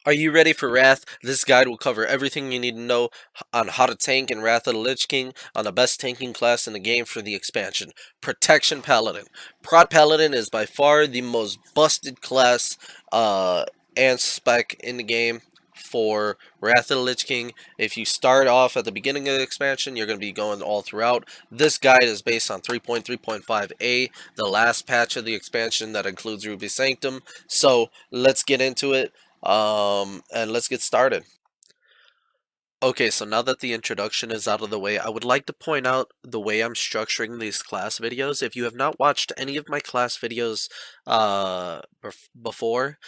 Are you ready for Wrath? This guide will cover everything you need to know on how to tank in Wrath of the Lich King on the best tanking class in the game for the expansion. Protection Paladin. Prot Paladin is by far the most busted class and spec in the game for Wrath of the Lich King. If you start off at the beginning of the expansion, you're going to be going all throughout. This guide is based on 3.3.5a, the last patch of the expansion that includes Ruby Sanctum. So let's get into it. And let's get started. Okay, so now that the introduction is out of the way, I would like to point out the way I'm structuring these class videos. If you have not watched any of my class videos before,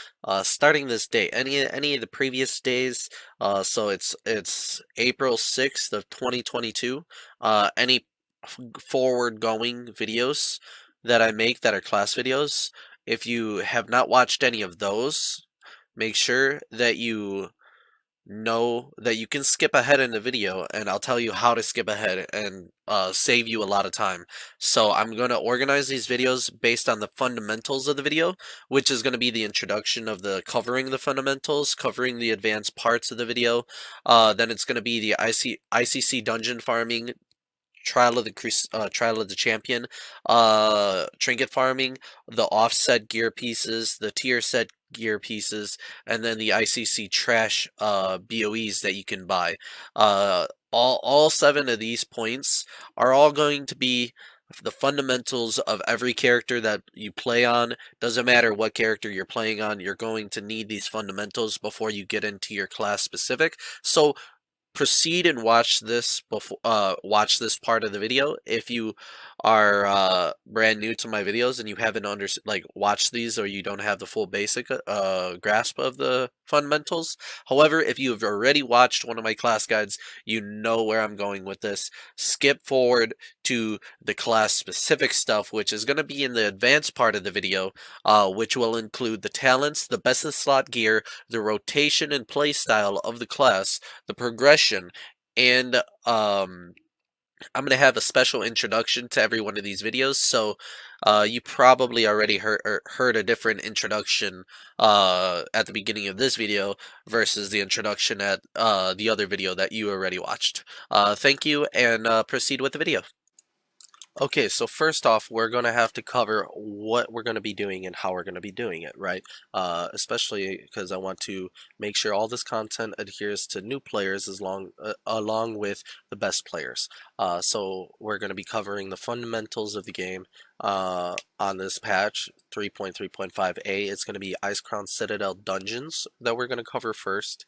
starting this day, any of the previous days, so it's April 6th of 2022, any forward-going videos that I make that are class videos, if you have not watched any of those, make sure that you know that you can skip ahead in the video, and I'll tell you how to skip ahead and save you a lot of time. So I'm going to organize these videos based on the fundamentals of the video, which is going to be the introduction of the covering the fundamentals, covering the advanced parts of the video. Then it's going to be the ICC dungeon farming, Trial of the Champion, Trinket farming, the offset gear pieces, the tier set gear pieces, and then the ICC Trash BOEs that you can buy. All 7 of these points are all going to be the fundamentals of every character that you play on. Doesn't matter what character you're playing on, you're going to need these fundamentals before you get into your class specific. So proceed and watch this before watch this part of the video. If you are brand new to my videos and you haven't watched these, or you don't have the full basic grasp of the fundamentals. However, if you have already watched one of my class guides, you know where I'm going with this. Skip forward to the class specific stuff, which is going to be in the advanced part of the video, which will include the talents, the best in slot gear, the rotation and playstyle of the class, the progression, and I'm going to have a special introduction to every one of these videos. So you probably already heard a different introduction at the beginning of this video versus the introduction at the other video that you already watched. Thank you, and proceed with the video. Okay, so first off, we're going to have to cover what we're going to be doing and how we're going to be doing it, right? Especially because I want to make sure all this content adheres to new players along with the best players. So we're going to be covering the fundamentals of the game on this patch, 3.3.5a. It's going to be Icecrown Citadel dungeons that we're going to cover first.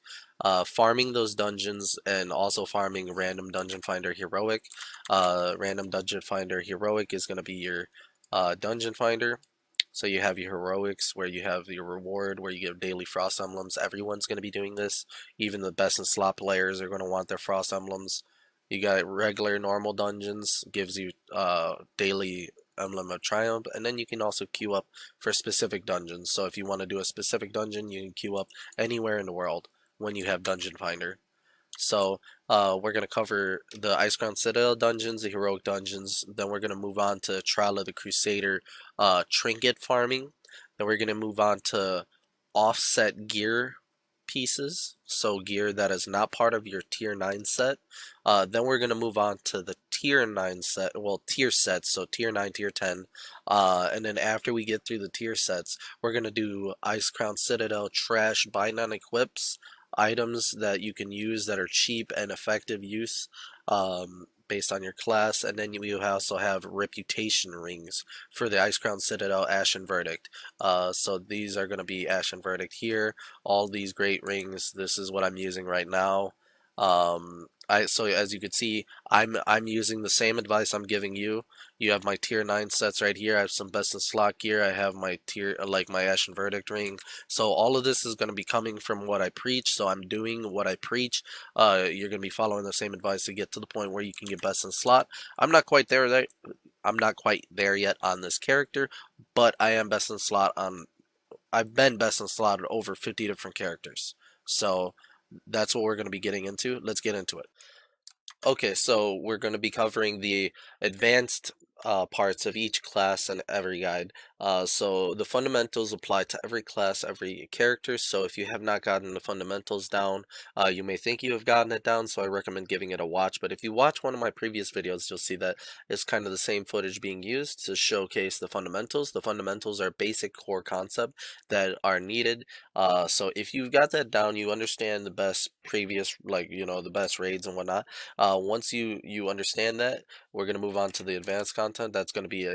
Farming those dungeons, and also farming random dungeon finder heroic. Random dungeon finder heroic is going to be your dungeon finder. So you have your heroics where you have your reward where you give daily frost emblems. Everyone's going to be doing this. Even the best in slot players are going to want their frost emblems. You got regular normal dungeons, gives you daily emblem of triumph, and then you can also queue up for specific dungeons. So if you want to do a specific dungeon, you can queue up anywhere in the world when you have Dungeon Finder. So we're going to cover the Icecrown Citadel dungeons, the heroic dungeons. Then we're going to move on to Trial of the Crusader trinket farming. Then we're going to move on to offset gear pieces, so gear that is not part of your tier 9 set. Then we're going to move on to the tier 9 set, well, tier sets, so tier 9, tier 10. And then after we get through the tier sets, we're going to do Icecrown Citadel Trash Bind-On-Equips, items that you can use that are cheap and effective use based on your class. And then we also have reputation rings for the Icecrown Citadel Ashen Verdict. So these are going to be Ashen Verdict here. All these great rings. This is what I'm using right now. So as you can see, I'm using the same advice I'm giving you. You have my tier 9 sets right here. I have some best in slot gear. I have my tier, like my Ashen Verdict ring. So all of this is going to be coming from what I preach. So I'm doing what I preach. You're going to be following the same advice to get to the point where you can get best in slot. I'm not quite there. I'm not quite there yet on this character, but I am best in slot on. I've been best in slot on over 50 different characters. So that's what we're going to be getting into. Let's get into it. Okay, so we're going to be covering the advanced parts of each class and every guide. So the fundamentals apply to every class, every character. So if you have not gotten the fundamentals down, you may think you have gotten it down, so I recommend giving it a watch. But if you watch one of my previous videos, you'll see that it's kind of the same footage being used to showcase the fundamentals. The fundamentals are basic core concept that are needed. So if you've got that down, you understand the best previous, like, the best raids and whatnot. Once you understand that, we're going to move on to the advanced content. That's going to be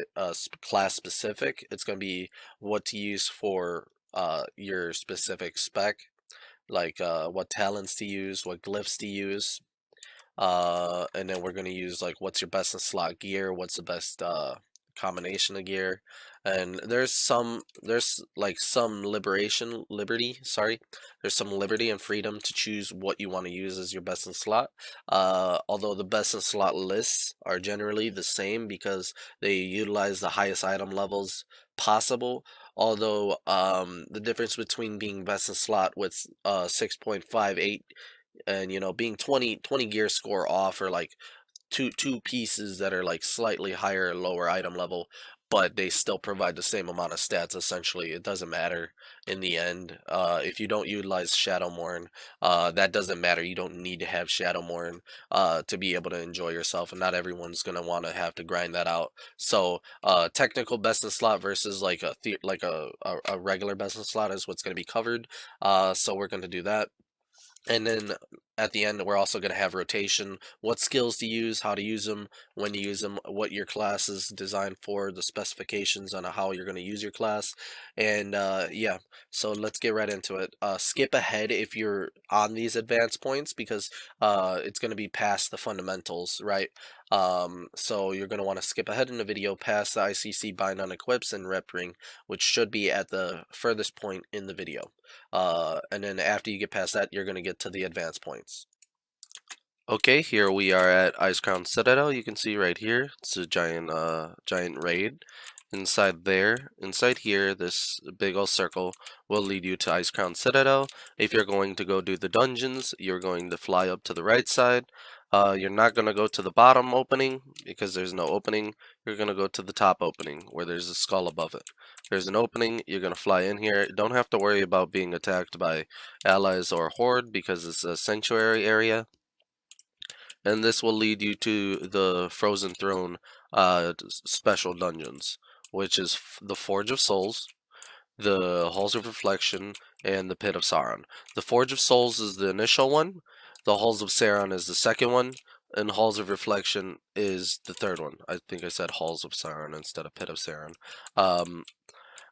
class specific. It's going to be what to use for your specific spec, like what talents to use, what glyphs to use, and then we're going to use like what's your best in slot gear, what's the best combination of gear. And there's like some liberty, sorry, there's some liberty and freedom to choose what you want to use as your best in slot. Although the best in slot lists are generally the same because they utilize the highest item levels possible. Although the difference between being best in slot with 6.58 and being 20 gear score off, or like two pieces that are like slightly higher or lower item level, but they still provide the same amount of stats. Essentially, it doesn't matter in the end. If you don't utilize Shadowmourne, that doesn't matter. You don't need to have Shadowmourne to be able to enjoy yourself, and not everyone's gonna want to have to grind that out. So technical best in slot versus like a regular best in slot is what's going to be covered. So we're going to do that. And then at the end, we're also going to have rotation, what skills to use, how to use them, when to use them, what your class is designed for, the specifications on how you're going to use your class. And yeah, so let's get right into it. Skip ahead if you're on these advanced points, because it's going to be past the fundamentals, right? So you're going to want to skip ahead in the video past the ICC Bind-On-Equips and Rep Ring, which should be at the furthest point in the video. And then after you get past that, you're going to get to the advanced points. Okay, here we are at Icecrown Citadel. You can see right here, it's a giant raid. Inside here, this big old circle will lead you to Icecrown Citadel. If you're going to go do the dungeons, you're going to fly up to the right side. You're not going to go to the bottom opening because there's no opening. You're going to go to the top opening where there's a skull above it. There's an opening. You're going to fly in here. Don't have to worry about being attacked by allies or horde because it's a sanctuary area. And this will lead you to the Frozen Throne special dungeons, which is the Forge of Souls, the Halls of Reflection, and the Pit of Sauron. The Forge of Souls is the initial one, the Halls of Sauron is the second one, and Halls of Reflection is the third one. I think I said Halls of Sauron instead of Pit of Sauron.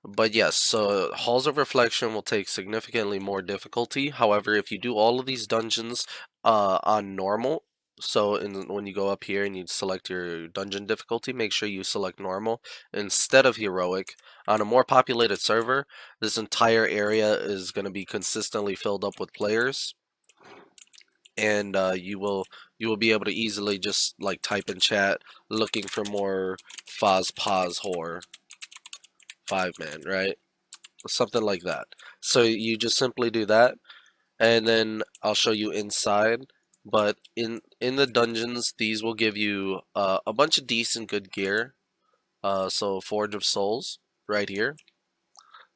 But yes, so Halls of Reflection will take significantly more difficulty. However, if you do all of these dungeons on normal, so when you go up here and you select your dungeon difficulty, make sure you select normal instead of heroic. On a more populated server, this entire area is going to be consistently filled up with players, and you will be able to easily just like type in chat looking for more Faz Paz Hor 5-man, right? Something like that. So you just simply do that, and then I'll show you inside. But in the dungeons, these will give you a bunch of decent good gear. So Forge of Souls right here.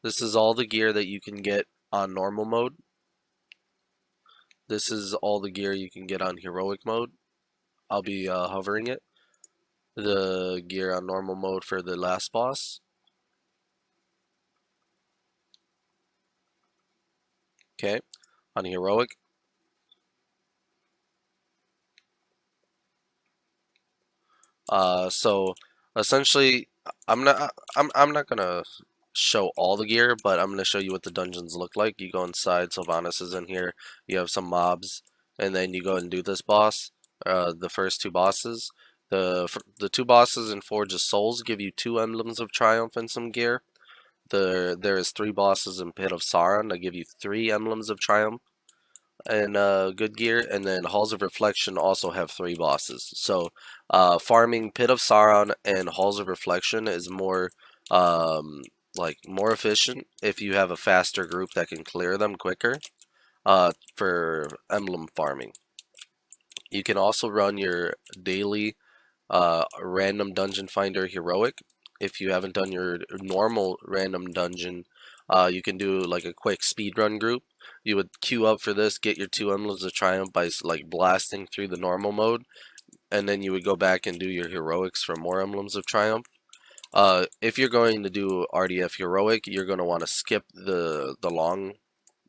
This is all the gear that you can get on normal mode. This is all the gear you can get on heroic mode. I'll be hovering it. The gear on normal mode for the last boss. Okay, on heroic. So essentially, I'm not gonna show all the gear, but I'm gonna show you what the dungeons look like. You go inside, Sylvanas is in here. You have some mobs, and then you go and do this boss. The first two bosses. The two bosses in Forge of Souls give you 2 emblems of triumph and some gear. There is 3 bosses in Pit of Sauron that give you 3 emblems of triumph and good gear, and then Halls of Reflection also have 3 bosses. So farming Pit of Sauron and Halls of Reflection is more more efficient if you have a faster group that can clear them quicker for emblem farming. You can also run your daily random dungeon finder heroic. if you haven't done your normal random dungeon, you can do like a quick speed run group. You would queue up for this, get your 2 emblems of triumph by like blasting through the normal mode, and then you would go back and do your heroics for more emblems of triumph. If you're going to do RDF heroic, you're going to want to skip the long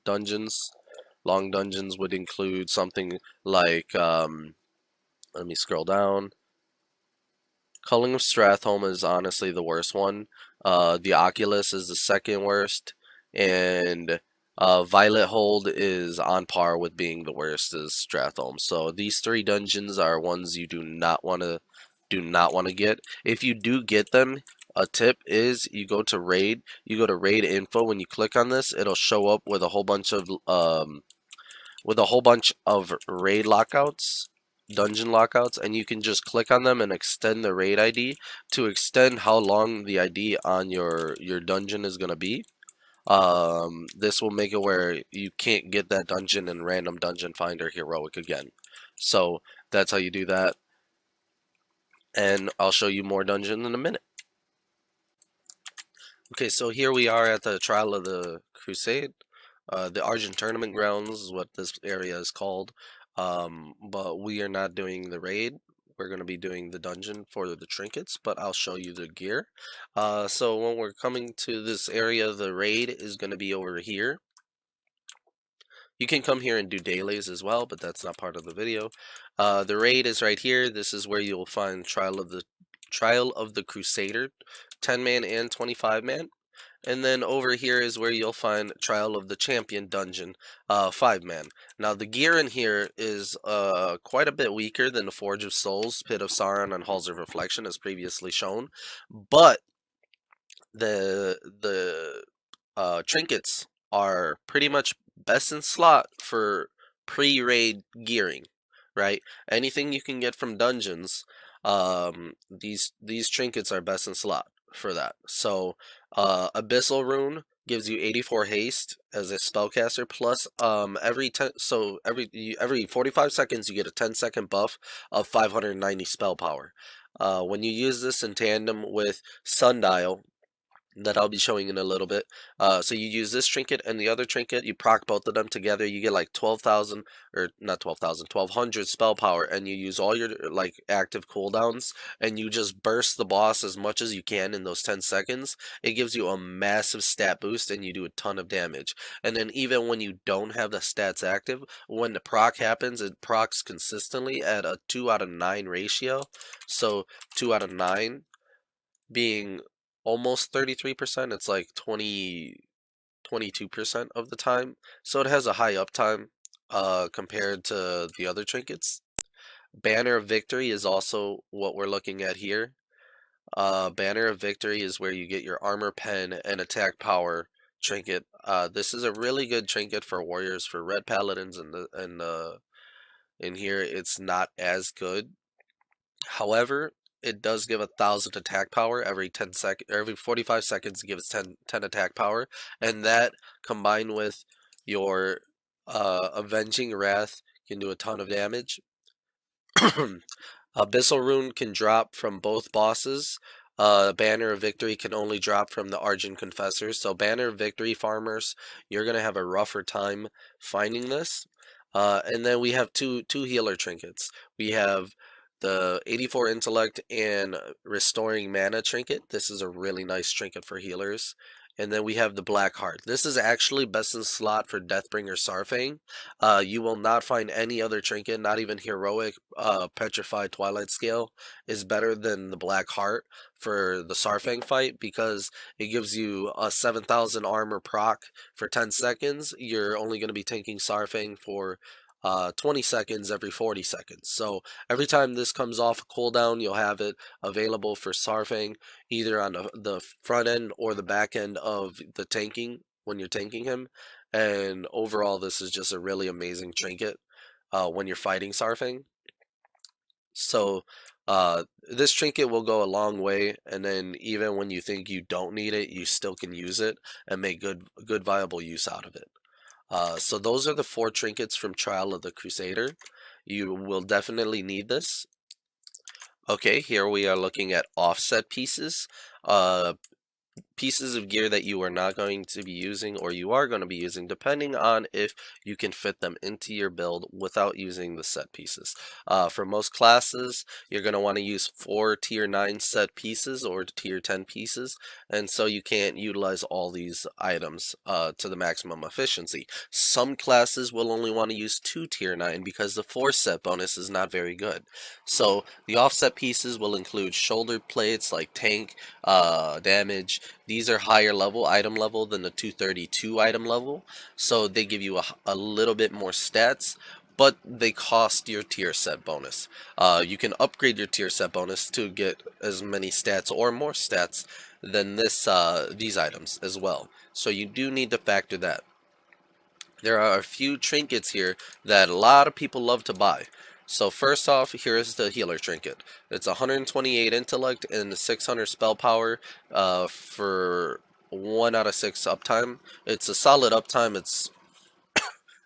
dungeons. Long dungeons would include something like let me scroll down. Culling of Stratholme is honestly the worst one. The Oculus is the second worst, and Violet Hold is on par with being the worst as Stratholme. So these 3 dungeons are ones you do not want to get. If you do get them, a tip is you go to raid. You go to raid info. When you click on this, it'll show up with a whole bunch of raid lockouts, dungeon lockouts, and you can just click on them and extend the raid ID to extend how long the ID on your dungeon is going to be. This will make it where you can't get that dungeon in random dungeon finder heroic again. So that's how you do that, and I'll show you more dungeons in a minute. Okay, so here we are at the Trial of the Crusade. The Argent Tournament Grounds is what this area is called. But we are not doing the raid. We're going to be doing the dungeon for the trinkets, but I'll show you the gear. So when we're coming to this area, the raid is going to be over here. You can come here and do dailies as well, but that's not part of the video. The raid is right here. This is where you'll find Trial of the Crusader, 10-man and 25-man. And then over here is where you'll find Trial of the Champion Dungeon, 5-man. Now the gear in here is quite a bit weaker than the Forge of Souls, Pit of Sauron, and Halls of Reflection as previously shown, but the trinkets are pretty much best in slot for pre-raid gearing, right? Anything you can get from dungeons, these trinkets are best in slot for that. So Abyssal Rune gives you 84 haste as a spellcaster, plus every 45 seconds you get a 10-second buff of 590 spell power. When you use this in tandem with Sundial, that I'll be showing in a little bit. So you use this trinket and the other trinket, you proc both of them together, you get like 12,000, or not 12,000, 1,200 spell power, and you use all your like active cooldowns, and you just burst the boss as much as you can in those 10 seconds. It gives you a massive stat boost, and you do a ton of damage. And then even when you don't have the stats active, when the proc happens, it procs consistently at a 2 out of 9 ratio. So 2 out of 9 being almost 33%, it's like 22% of the time. So it has a high uptime compared to the other trinkets. Banner of Victory is also what we're looking at here. Banner of Victory is where you get your armor pen and attack power trinket. This is a really good trinket for warriors, for red paladins, and in here it's not as good. However, it does give 1,000 attack power every 45 seconds. It gives 10 attack power, and that combined with your Avenging Wrath can do a ton of damage. Abyssal Rune can drop from both bosses. Banner of Victory can only drop from the Argent Confessors. So Banner of Victory farmers, you're gonna have a rougher time finding this. And then we have two healer trinkets. We have the 84 intellect and restoring mana trinket. This is a really nice trinket for healers. And then we have the Black Heart. This is actually best in slot for Deathbringer Sarfang. You will not find any other trinket, not even heroic Petrified Twilight Scale, is better than the Black Heart for the Sarfang fight, because it gives you a 7,000 armor proc for 10 seconds. You're only going to be tanking Sarfang for 20 seconds every 40 seconds. So every time this comes off a cooldown, you'll have it available for Sarfang, either on the front end or the back end of the tanking when you're tanking him. And overall, this is just a really amazing trinket when you're fighting Sarfang. So this trinket will go a long way, and then even when you think you don't need it, you still can use it and make good viable use out of it. So those are the 4 trinkets from Trial of the Crusader. You will definitely need this. Okay, here we are looking at offset pieces. Uh, Pieces of gear that you are not going to be using or you are going to be using depending on if you can fit them into your build without using the set pieces. For most classes, you're going to want to use 4 tier 9 set pieces or tier 10 pieces, and so you can't utilize all these items to the maximum efficiency. Some classes will only want to use 2 tier 9 because the 4 set bonus is not very good. So the offset pieces will include shoulder plates like tank, damage. These are higher level item level than the 232 item level, so they give you a little bit more stats, but they cost your tier set bonus. You can upgrade your tier set bonus to get as many stats or more stats than these items as well. So you do need to factor that. There are a few trinkets here that a lot of people love to buy. So first off, here's the healer trinket. It's 128 intellect and 600 spell power for 1 out of 6 uptime. It's a solid uptime. It's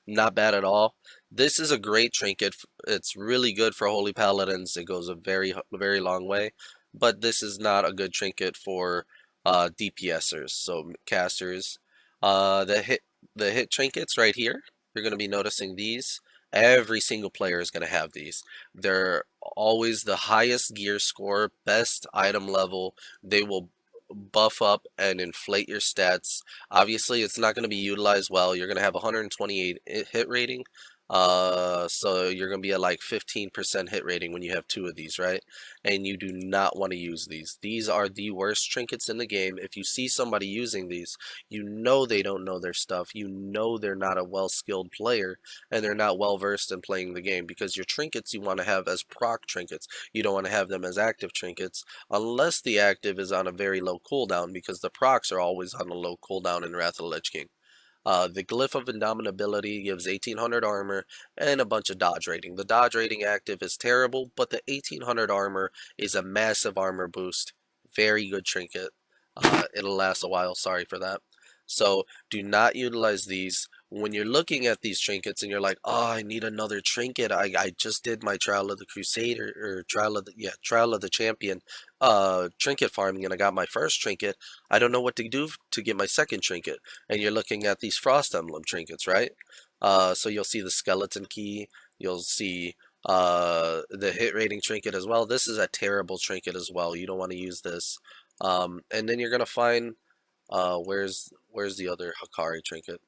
not bad at all. This is a great trinket. It's really good for holy paladins. It goes a very long way. But this is not a good trinket for DPSers, so casters. The hit trinkets right here. You're going to be noticing these. Every single player is going to have these. They're always the highest gear score, best item level. They will buff up and inflate your stats. Obviously, it's not going to be utilized well. You're going to have 128 hit rating. So you're going to be at like 15% hit rating when you have 2 of these, right? And you do not want to use these. These are the worst trinkets in the game. If you see somebody using these, you know they don't know their stuff. You know they're not a well-skilled player, and they're not well-versed in playing the game, because your trinkets you want to have as proc trinkets. You don't want to have them as active trinkets, unless the active is on a very low cooldown, because the procs are always on a low cooldown in Wrath of the Lich King. The Glyph of Indomitability gives 1800 armor and a bunch of dodge rating. The dodge rating active is terrible, but the 1800 armor is a massive armor boost. Very good trinket. It'll last a while, sorry for that. So do not utilize these. When you're looking at these trinkets and you're like, oh, I need another trinket. I just did my Trial of the Crusader, or Trial of the Champion trinket farming, and I got my first trinket. I don't know what to do to get my second trinket. And you're looking at these frost emblem trinkets, right? So you'll see the skeleton key, you'll see the hit rating trinket as well. This is a terrible trinket as well. You don't want to use this. And then you're gonna find where's the other Hakari trinket?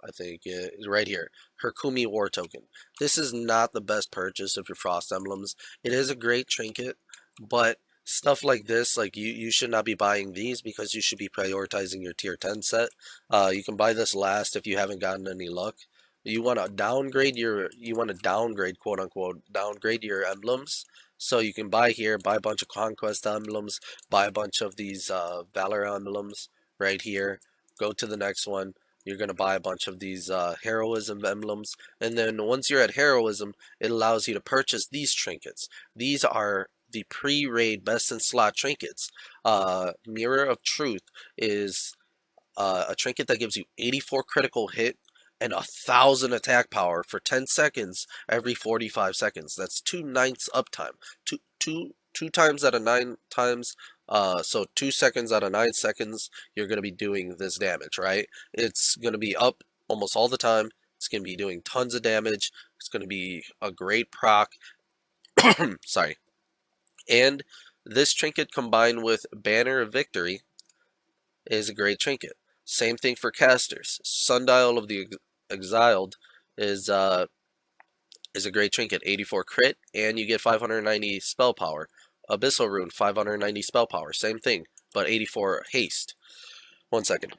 I think right here, Herkumi War Token. This is not the best purchase of your Frost Emblems. It is a great trinket, but stuff like this, like you should not be buying these, because you should be prioritizing your tier 10 set. You can buy this last if you haven't gotten any luck. You want to downgrade, quote unquote, downgrade your emblems. So you can buy here, buy a bunch of Conquest emblems, buy a bunch of these Valor emblems right here. Go to the next one. You're going to buy a bunch of these heroism emblems, and then once you're at heroism, it allows you to purchase these trinkets. These are the pre-raid best in slot trinkets. Mirror of Truth is a trinket that gives you 84 critical hit and 1000 attack power for 10 seconds every 45 seconds. That's 2/9 uptime. Two times out of 9 times, so 2 seconds out of 9 seconds, you're going to be doing this damage, right? It's going to be up almost all the time. It's going to be doing tons of damage. It's going to be a great proc. Sorry. And this trinket combined with Banner of Victory is a great trinket. Same thing for casters. Sundial of the Exiled is a great trinket. 84 crit, and you get 590 spell power. Abyssal Rune, 590 spell power. Same thing, but 84 haste. 1 second.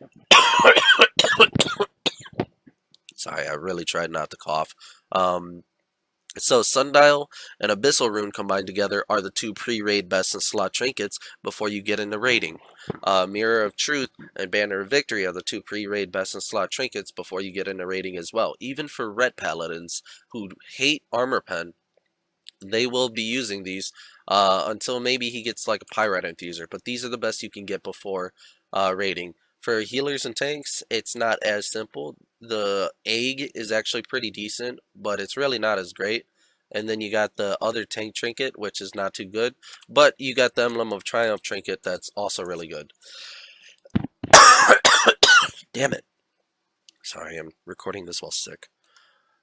Sorry, I really tried not to cough. So Sundial and Abyssal Rune combined together are the 2 pre-raid best in slot trinkets before you get into raiding. Mirror of Truth and Banner of Victory are the 2 pre-raid best in slot trinkets before you get into raiding as well. Even for red paladins who hate armor pen, they will be using these until maybe he gets like a Pyrite Infuser. But these are the best you can get before raiding. For healers and tanks, it's not as simple. The egg is actually pretty decent, but it's really not as great. And then you got the other tank trinket, which is not too good, but you got the Emblem of Triumph trinket that's also really good. Damn it. Sorry, I'm recording this while sick.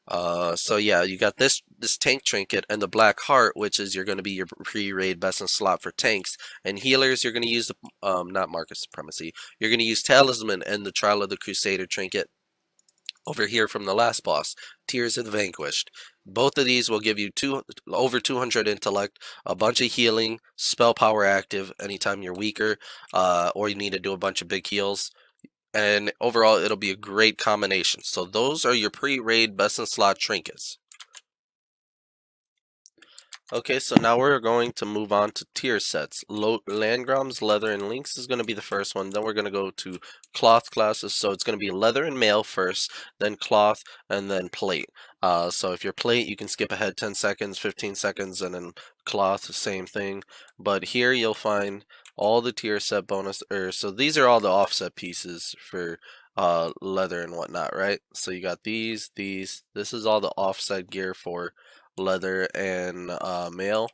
So yeah, you got this tank trinket and the Black Heart, which is you're going to be your pre-raid best in slot for tanks and healers. You're going to use the not Market Supremacy. You're going to use Talisman and the Trial of the Crusader trinket. Over here from the last boss, Tears of the Vanquished. Both of these will give you over 200 intellect, a bunch of healing, spell power active anytime you're weaker, or you need to do a bunch of big heals. And overall, it'll be a great combination. So those are your pre-raid best in slot trinkets. Okay, so now we're going to move on to tier sets. Landgrams, Leather, and Lynx is going to be the first one. Then we're going to go to cloth classes. So it's going to be Leather and Mail first, then Cloth, and then Plate. So if you're Plate, you can skip ahead 10 seconds, 15 seconds, and then Cloth, same thing. But here you'll find all the tier set bonus, so these are all the offset pieces for leather and whatnot, right? So you got these, this is all the offset gear for leather and mail,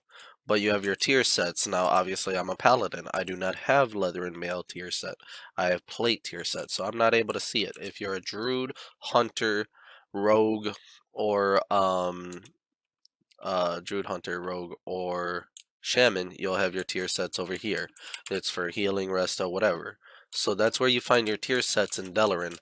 but you have your tier sets. Now obviously I'm a paladin, I do not have leather and mail tier set, I have plate tier set, so I'm not able to see it. If you're a druid, hunter, rogue, or druid, hunter, rogue, or shaman, you'll have your tier sets over here. It's for healing, resto, whatever. So that's where you find your tier sets in Delaran.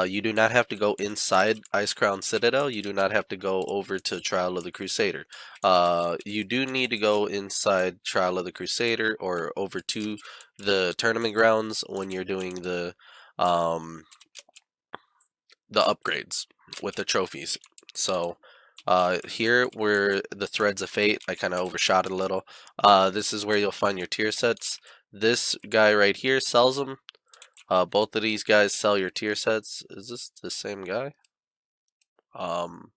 You do not have to go inside Icecrown Citadel. You do not have to go over to Trial of the Crusader. You do need to go inside Trial of the Crusader or over to the tournament grounds when you're doing the upgrades with the trophies. So here where the Threads of Fate, I kind of overshot it a little. This is where you'll find your tier sets. This guy right here sells them. Both of these guys sell your tier sets. Is this the same guy? No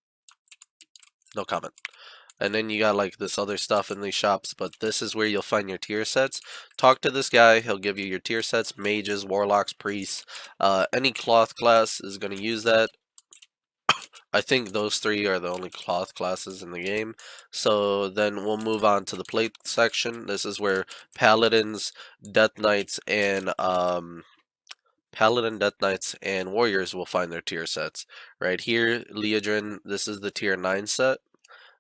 comment. And then you got like this other stuff in these shops, but this is where you'll find your tier sets. Talk to this guy, he'll give you your tier sets, mages, warlocks, priests. Any cloth class is going to use that. I think those three are the only cloth classes in the game. So then we'll move on to the plate section. This is where paladins, death knights, and Paladin, Death Knights, and Warriors will find their tier sets. Right here, Leodrin, this is the tier 9 set.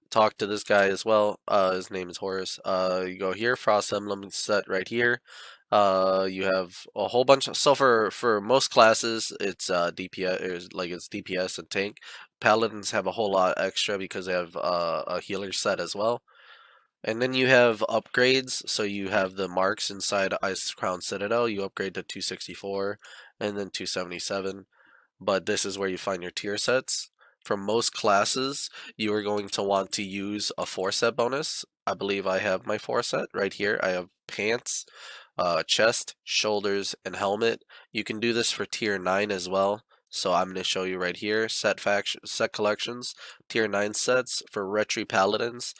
Talk to this guy as well. His name is Horus. You go here, Frost Emblem set right here. You have a whole bunch of, so for most classes, it's DPS, like it's DPS and tank. Paladins have a whole lot extra because they have a healer set as well. And then you have upgrades, so you have the marks inside Icecrown Citadel, you upgrade to 264 and then 277, but this is where you find your tier sets. For most classes, you are going to want to use a 4-set bonus. I believe I have my 4-set right here. I have pants, chest, shoulders, and helmet. You can do this for tier 9 as well. So I'm going to show you right here, set collections, tier 9 sets for Retri Paladins.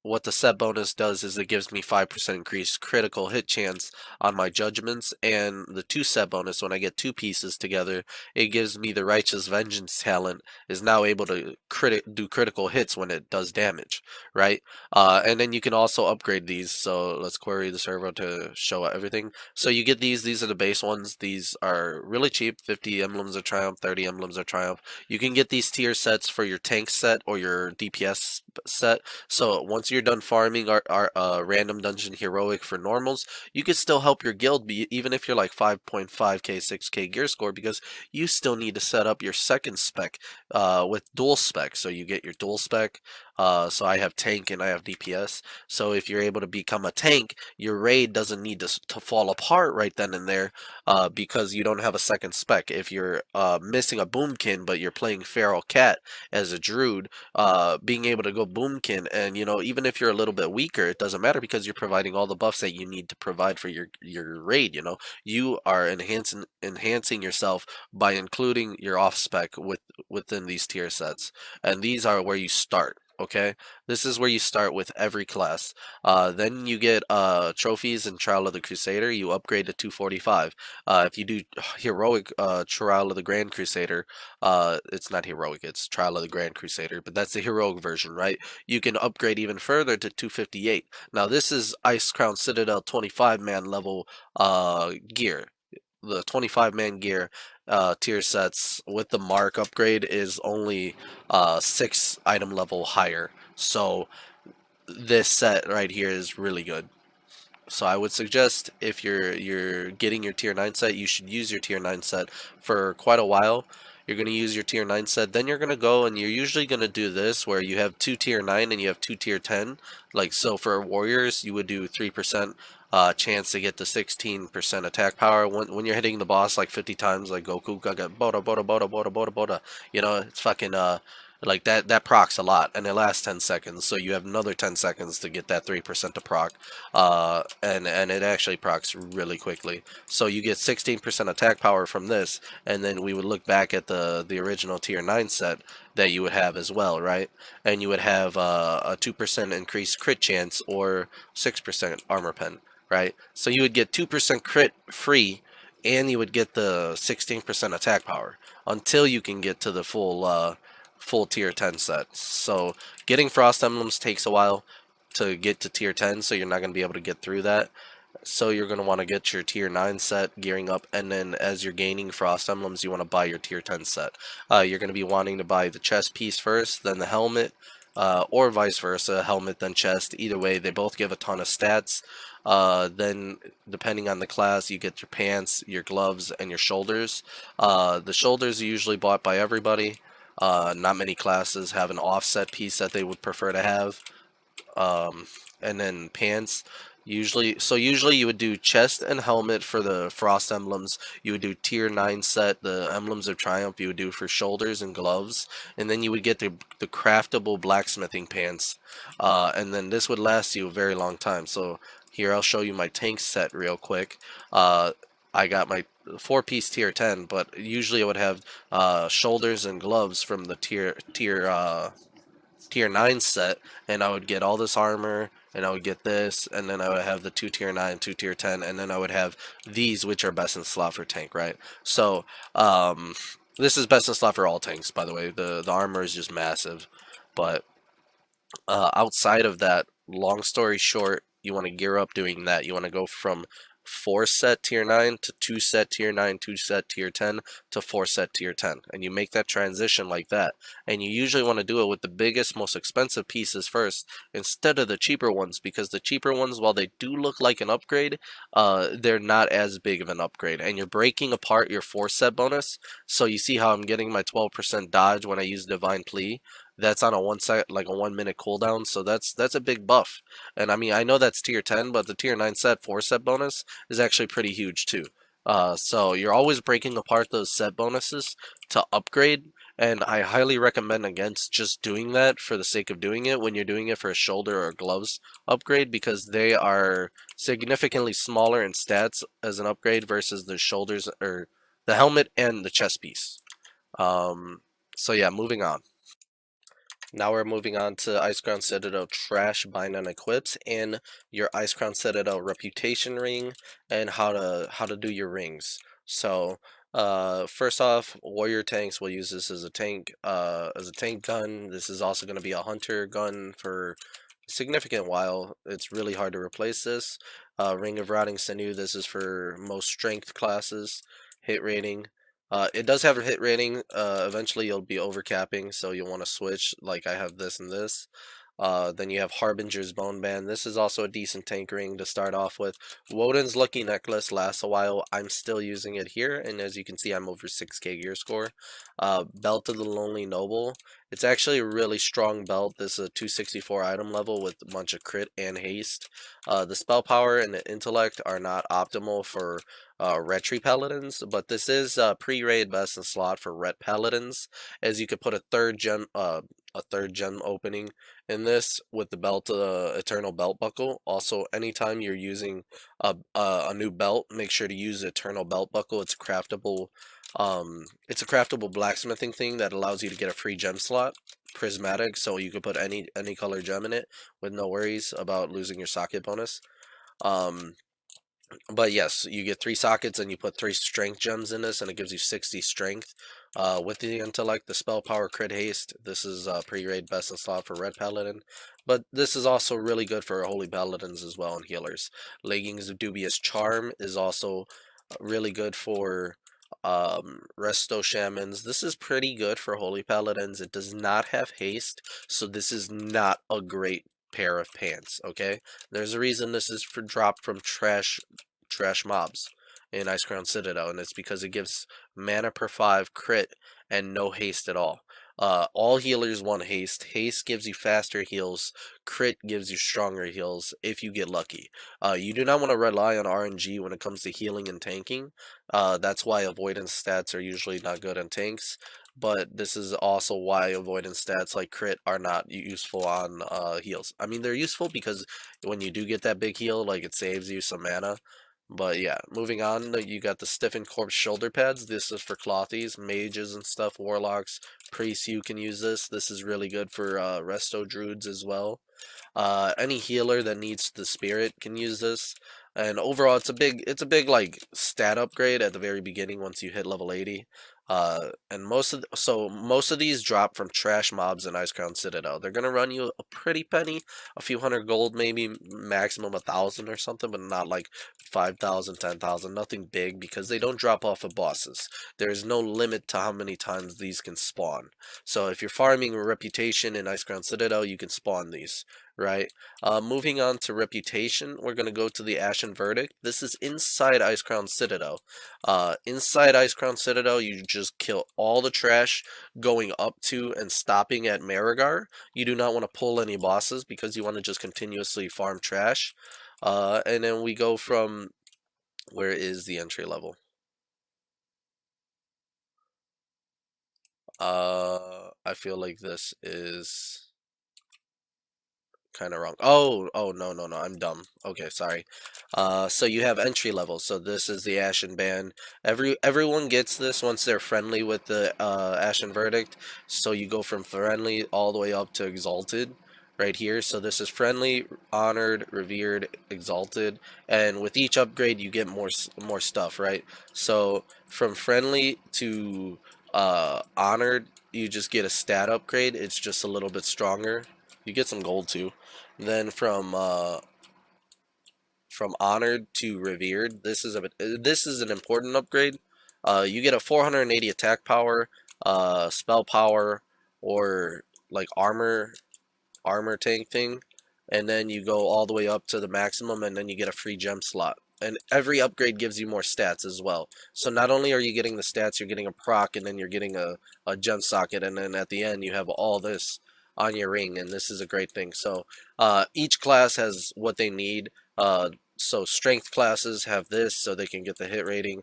What the set bonus does is it gives me 5% increased critical hit chance on my judgments, and the 2 set bonus, when I get 2 pieces together, it gives me the Righteous Vengeance talent is now able to do critical hits when it does damage, right? And then you can also upgrade these. So let's query the server to show everything. So you get these are the base ones. These are really cheap, 50 emblems of Triumph, 30 emblems of Triumph. You can get these tier sets for your tank set or your DPS set. So once you're done farming our random dungeon heroic for normals, you can still help your guild even if you're like 5.5k 6k gear score, because you still need to set up your second spec with dual spec. So you get your dual spec. So I have tank and I have DPS. So if you're able to become a tank, your raid doesn't need to fall apart right then and there because you don't have a second spec. If you're missing a Boomkin but you're playing Feral Cat as a Druid, being able to go Boomkin, and even if you're a little bit weaker, it doesn't matter because you're providing all the buffs that you need to provide for your raid. You are enhancing yourself by including your off spec within these tier sets, and these are where you start. Okay, this is where you start with every class. Then you get trophies in Trial of the Crusader. You upgrade to 245. If you do heroic Trial of the Grand Crusader, it's not heroic, it's Trial of the Grand Crusader, but that's the heroic version, right? You can upgrade even further to 258. Now this is Icecrown Citadel 25-man level gear. The 25-man gear tier sets with the mark upgrade is only 6 item level higher. So this set right here is really good. So I would suggest if you're getting your tier 9 set, you should use your tier 9 set for quite a while. You're going to use your tier 9 set, then you're going to go and you're usually going to do this where you have 2 tier 9 and you have 2 tier 10. Like so for warriors, you would do 3% chance to get the 16% attack power when you're hitting the boss like 50 times like Goku Gaga Boda Boda Boda Boda Boda Boda. You know, it's fucking like that procs a lot and it lasts 10 seconds, so you have another 10 seconds to get that 3% to proc, and it actually procs really quickly. So you get 16% attack power from this, and then we would look back at the original tier 9 set that you would have as well, right? And you would have a 2% increased crit chance or 6% armor pen, right? So you would get 2% crit free, and you would get the 16% attack power until you can get to the full tier 10 set. So getting Frost Emblems takes a while to get to tier 10, so you're not going to be able to get through that. So you're going to want to get your tier 9 set gearing up, and then as you're gaining Frost Emblems, you want to buy your tier 10 set. You're going to be wanting to buy the chest piece first, then the helmet, or vice versa, helmet then chest. Either way, they both give a ton of stats. Then depending on the class, you get your pants, your gloves, and your shoulders. The shoulders are usually bought by everybody. Not many classes have an offset piece that they would prefer to have. And then pants. Usually you would do chest and helmet for the Frost Emblems. You would do tier 9 set, the Emblems of Triumph, you would do for shoulders and gloves. And then you would get the craftable blacksmithing pants. And then this would last you a very long time. So here I'll show you my tank set real quick. I got my 4-piece tier 10, but usually I would have shoulders and gloves from the tier 9 set, and I would get all this armor, and I would get this, and then I would have the 2 tier 9, 2 tier 10, and then I would have these, which are best in slot for tank, right? So this is best in slot for all tanks, by the way. The armor is just massive. But outside of that, long story short, you want to gear up doing that. You want to go from 4 set tier 9 to 2 set tier 9, 2 set tier 10 to 4 set tier 10. And you make that transition like that. And you usually want to do it with the biggest, most expensive pieces first instead of the cheaper ones, because the cheaper ones, while they do look like an upgrade, they're not as big of an upgrade. And you're breaking apart your 4 set bonus. So you see how I'm getting my 12% dodge when I use Divine Plea. That's on a 1 minute cooldown, so that's a big buff. And I mean, I know that's tier 10, but the tier 9 set 4 set bonus is actually pretty huge too. So you're always breaking apart those set bonuses to upgrade, and I highly recommend against just doing that for the sake of doing it when you're doing it for a shoulder or gloves upgrade, because they are significantly smaller in stats as an upgrade versus the shoulders or the helmet and the chest piece. So yeah, moving on. Now we're moving on to Icecrown Citadel Trash Bind-On-Equips and your Icecrown Citadel Reputation Ring and how to do your rings. So first off, warrior tanks will use this as a tank gun. This is also going to be a hunter gun for a significant while. It's really hard to replace this. Ring of Rotting Sinew, this is for most strength classes. Hit rating. It does have a hit rating. Eventually you'll be overcapping, so you'll want to switch. Like I have this and this. Then you have Harbinger's Bone Band. This is also a decent tank ring to start off with. Woden's Lucky Necklace lasts a while. I'm still using it here, and as you can see, I'm over 6k gear score. Belt of the Lonely Noble. It's actually a really strong belt. This is a 264 item level with a bunch of crit and haste. The spell power and the intellect are not optimal for Retri Paladins, but this is pre-raid best in slot for Ret Paladins, as you could put a third gem opening in this with the belt, Eternal Belt Buckle. Also, anytime you're using a new belt, make sure to use Eternal Belt Buckle. It's a craftable blacksmithing thing that allows you to get a free gem slot. prismatic, so you could put any color gem in it with no worries about losing your socket bonus. Um, but yes, you get 3 sockets and you put 3 strength gems in this, and it gives you 60 strength. With the intellect, the spell power, crit haste, this is pre-raid best in slot for red paladin. But this is also really good for holy paladins as well and healers. Leggings of dubious charm is also really good for resto shamans. This is pretty good for holy paladins. It does not have haste, so this is not a great pair of pants. Okay, there's a reason this is for dropped from trash mobs in Icecrown Citadel, and it's because it gives mana per 5 crit and no haste at all. All healers want haste. Haste gives you faster heals. Crit gives you stronger heals if you get lucky. You do not want to rely on RNG when it comes to healing and tanking. That's why avoidance stats are usually not good on tanks. But this is also why avoidance stats like crit are not useful on heals. I mean, they're useful because when you do get that big heal, like it saves you some mana. But yeah, moving on, you got the stiffened corpse shoulder pads. This is for clothies, mages and stuff, warlocks, priests. You can use this. This is really good for resto druids as well. Any healer that needs the spirit can use this. And overall, it's a big like stat upgrade at the very beginning once you hit level 80. And most of these drop from trash mobs in Icecrown Citadel. They're gonna run you a pretty penny, a few hundred gold, maybe maximum 1,000 or something, but not like 5,000, 10,000, nothing big because they don't drop off of bosses. There is no limit to how many times these can spawn. So if you're farming a reputation in Icecrown Citadel, you can spawn these. Right. Moving on to reputation, we're going to go to the Ashen Verdict. This is inside Icecrown Citadel. Inside Icecrown Citadel, you just kill all the trash going up to and stopping at Marigar. You do not want to pull any bosses because you want to just continuously farm trash. And then we go from, where is the entry level? I feel like this is kind of wrong. Oh, no, I'm dumb. Okay, sorry. So you have entry level. So this is the Ashen Band. Everyone gets this once they're friendly with the Ashen Verdict. So you go from friendly all the way up to exalted right here. So this is friendly, honored, revered, exalted, and with each upgrade you get more stuff, right? So from friendly to honored, you just get a stat upgrade. It's just a little bit stronger. You get some gold too. Then from honored to revered, this is an important upgrade. You get a 480 attack power, spell power, or like armor tank thing, and then you go all the way up to the maximum, and then you get a free gem slot. And every upgrade gives you more stats as well. So not only are you getting the stats, you're getting a proc, and then you're getting a gem socket, and then at the end you have all this on your ring, and this is a great thing. So each class has what they need. So strength classes have this, so they can get the hit rating.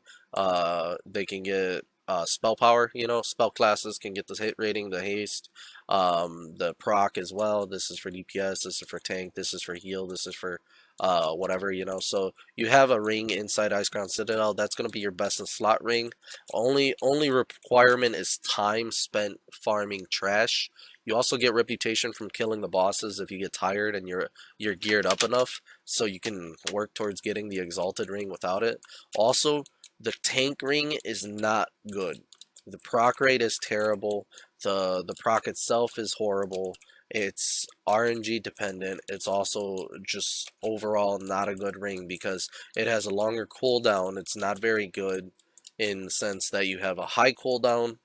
They can get spell power. You know, spell classes can get the hit rating, the haste, the proc as well. This is for DPS. This is for tank. This is for heal. This is for whatever, you know. So you have a ring inside Icecrown Citadel. That's going to be your best in slot ring. Only requirement is time spent farming trash. You also get reputation from killing the bosses if you get tired and you're geared up enough, so you can work towards getting the exalted ring without it. Also, the tank ring is not good. The proc rate is terrible. The proc itself is horrible. It's RNG dependent. It's also just overall not a good ring because it has a longer cooldown. It's not very good in the sense that you have a high cooldown,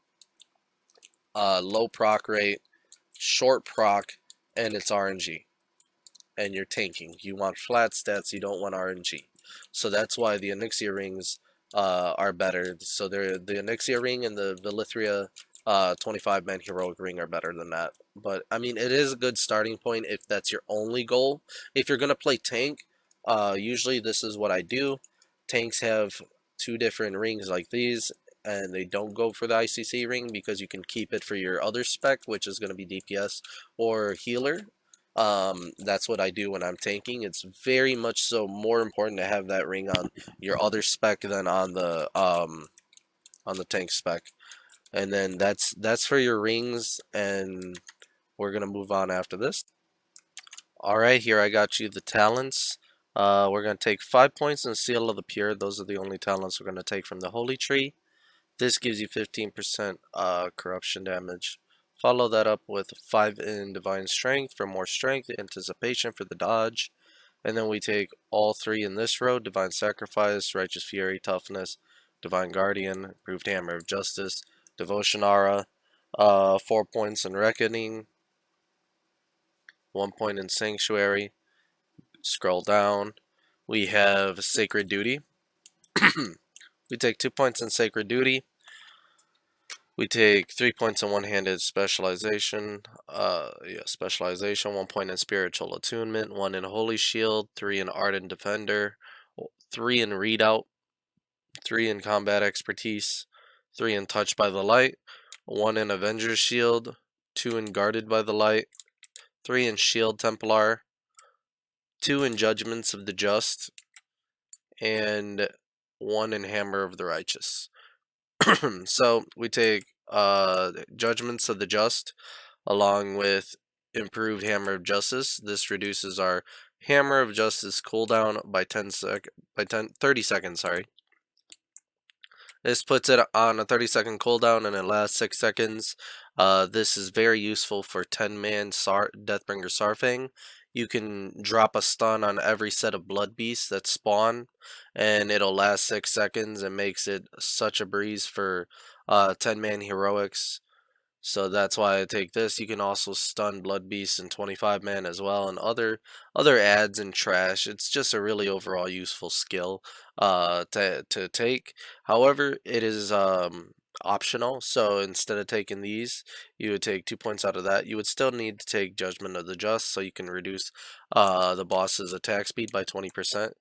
low proc rate, short proc, and it's RNG. And you're tanking. You want flat stats, you don't want RNG. So that's why the Onyxia rings are better. So the Onyxia ring and the Velithria 25-man heroic ring are better than that. But I mean, it is a good starting point if that's your only goal. If you're gonna play tank, usually this is what I do. Tanks have 2 different rings like these, and they don't go for the ICC ring because you can keep it for your other spec, which is going to be DPS or healer. That's what I do when I'm tanking. It's very much so more important to have that ring on your other spec than on the tank spec. And then that's for your rings, and we're gonna move on after this. Alright, here I got you the talents. We're gonna take 5 points in Seal of the Pure. Those are the only talents we're gonna take from the Holy Tree. This gives you 15% corruption damage. Follow that up with 5 in Divine Strength for more strength, Anticipation for the dodge. And then we take all 3 in this row: Divine Sacrifice, Righteous Fury, Toughness, Divine Guardian, Improved Hammer of Justice, Devotion Aura, 4 points in Reckoning, 1 point in Sanctuary. Scroll down. We have Sacred Duty. We take 2 points in Sacred Duty. We take 3 points in One-Handed Specialization. Specialization. 1 point in Spiritual Attunement. 1 in Holy Shield. 3 in Ardent Defender. 3 in Readout. 3 in Combat Expertise. 3 in Touched by the Light. 1 in Avenger's Shield. 2 in Guarded by the Light. 3 in Shield Templar. 2 in Judgments of the Just. And 1 in Hammer of the Righteous. So we take Judgments of the Just along with Improved Hammer of Justice. This reduces our Hammer of Justice cooldown by 30 seconds, sorry. This puts it on a 30-second cooldown and it lasts 6 seconds. This is very useful for 10-man Deathbringer Sarfang. You can drop a stun on every set of Blood Beasts that spawn, and it'll last 6 seconds and makes it such a breeze for 10-man heroics. So that's why I take this. You can also stun Blood Beasts in 25-man as well, and other adds and trash. It's just a really overall useful skill to take. However, it is optional. So instead of taking these, you would take 2 points out of that. You would still need to take Judgment of the Just, so you can reduce the boss's attack speed by 20%.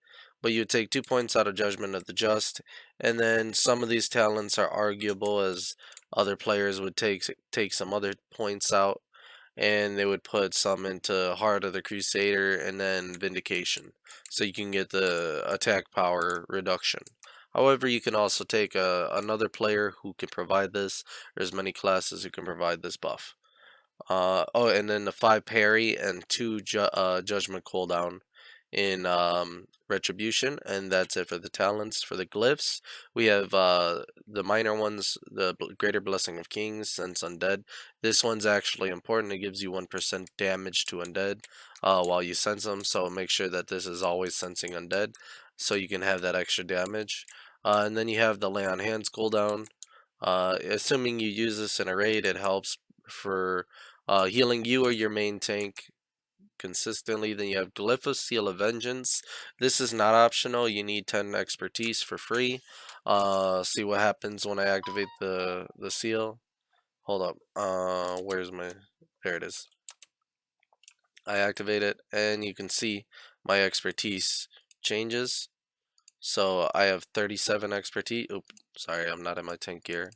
But you would take 2 points out of Judgment of the Just, and then some of these talents are arguable, as other players would take some other points out, and they would put some into Heart of the Crusader and then Vindication, so you can get the attack power reduction. However, you can also take another player who can provide this. There's many classes who can provide this buff. Oh, and then the 5 parry and 2 judgment cooldown in Retribution, and that's it for the talents. For the glyphs, we have the minor ones: the Greater Blessing of Kings, Sense Undead. This one's actually important. It gives you 1% damage to undead while you sense them, so make sure that this is always sensing undead, so you can have that extra damage. And then you have the Lay on Hands cooldown. Assuming you use this in a raid, it helps for healing you or your main tank consistently. Then you have Glyph of Seal of Vengeance. This is not optional. You need 10 expertise for free. See what happens when I activate the seal. Hold up. Where's my... There it is. I activate it, and you can see my expertise changes. So I have 37 expertise. Oops, sorry, I'm not in my tank gear.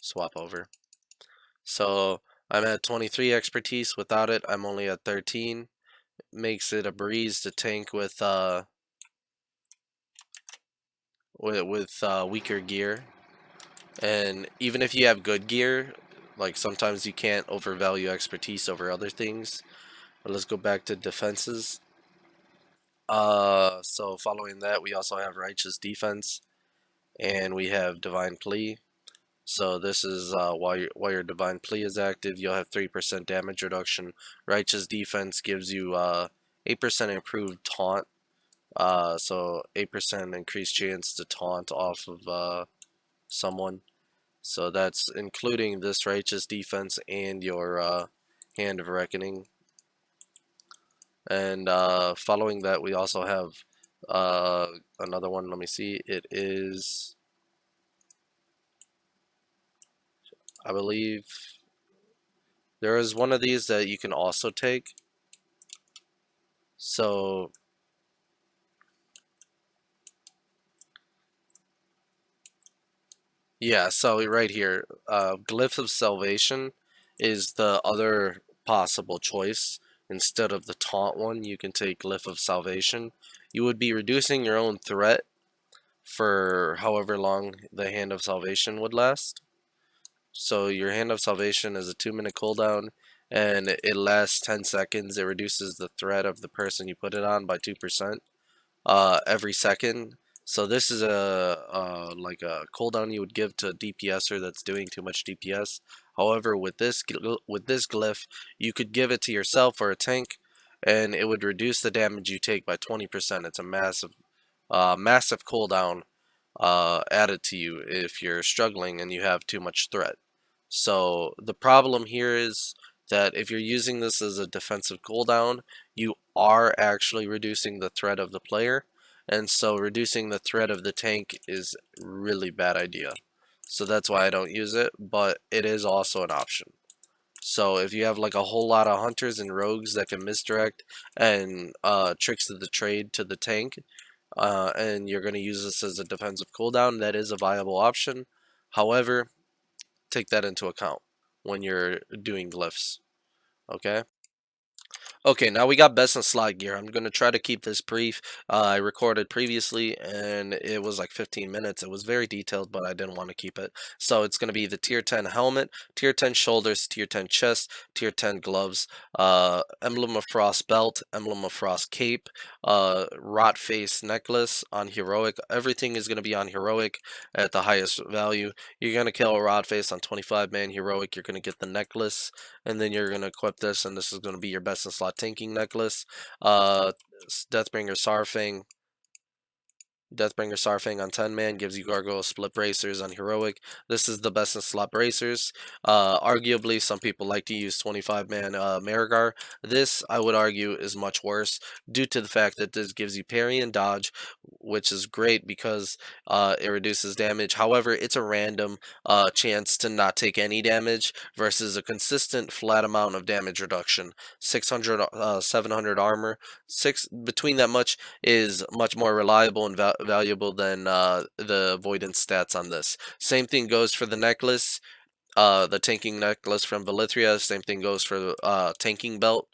Swap over. So I'm at 23 expertise. Without it, I'm only at 13. Makes it a breeze to tank with weaker gear. And even if you have good gear, like sometimes you can't overvalue expertise over other things. But let's go back to defenses. So following that, we also have Righteous Defense, and we have Divine Plea. So this is while your Divine Plea is active, you'll have 3% damage reduction. Righteous Defense gives you 8% improved taunt, so 8% increased chance to taunt off of someone. So that's including this Righteous Defense and your Hand of Reckoning. And following that, we also have another one. Let me see. It is, I believe, there is one of these that you can also take. So yeah, so right here, Glyphs of Salvation is the other possible choice. Instead of the taunt one, you can take Glyph of Salvation. You would be reducing your own threat for however long the Hand of Salvation would last. So your Hand of Salvation is a 2-minute cooldown. and it lasts 10 seconds. It reduces the threat of the person you put it on by 2% every second. So this is a like a cooldown you would give to a DPSer that's doing too much DPS. However, with this glyph, you could give it to yourself or a tank, and it would reduce the damage you take by 20%. It's a massive cooldown added to you if you're struggling and you have too much threat. So the problem here is that if you're using this as a defensive cooldown, you are actually reducing the threat of the player, and so reducing the threat of the tank is really bad idea. So that's why I don't use it, but it is also an option. So if you have like a whole lot of hunters and rogues that can misdirect and tricks of the trade to the tank, and you're going to use this as a defensive cooldown, that is a viable option. However, take that into account when you're doing glyphs. Okay. Okay, now we got best in slot gear. I'm going to try to keep this brief. I recorded previously and it was like 15 minutes. It was very detailed, but I didn't want to keep it. So it's going to be the tier 10 helmet, tier 10 shoulders, tier 10 chest, tier 10 gloves, Emblem of Frost belt, Emblem of Frost cape, rot face necklace on heroic. Everything is going to be on heroic at the highest value. You're going to kill a rot face on 25-man heroic. You're going to get the necklace, and then you're going to equip this, and this is going to be your best in slot tanking necklace. Deathbringer Sarfang. Deathbringer Sarfang on 10-man gives you Gargoyle Split Bracers on Heroic. This is the best in slot bracers. Arguably, some people like to use 25-man Marigar. This, I would argue, is much worse due to the fact that this gives you parry and dodge, which is great because it reduces damage. However, it's a random chance to not take any damage versus a consistent flat amount of damage reduction. 600, 700 armor. Between that much is much more reliable and valuable than the avoidance stats on this. Same thing goes for the necklace, the tanking necklace from Valithria. Same thing goes for the tanking belt.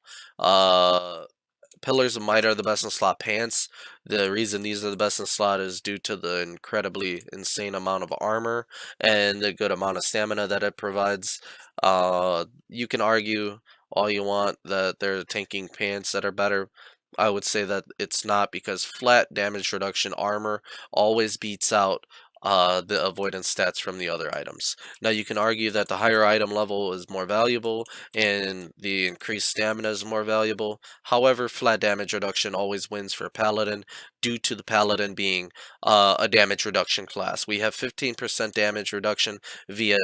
Pillars of Might are the best in slot pants. The reason these are the best in slot is due to the incredibly insane amount of armor and the good amount of stamina that it provides. You can argue all you want that they're tanking pants that are better. I would say that it's not, because flat damage reduction armor always beats out the avoidance stats from the other items. Now you can argue that the higher item level is more valuable and the increased stamina is more valuable. However, flat damage reduction always wins for Paladin due to the Paladin being a damage reduction class. We have 15% damage reduction via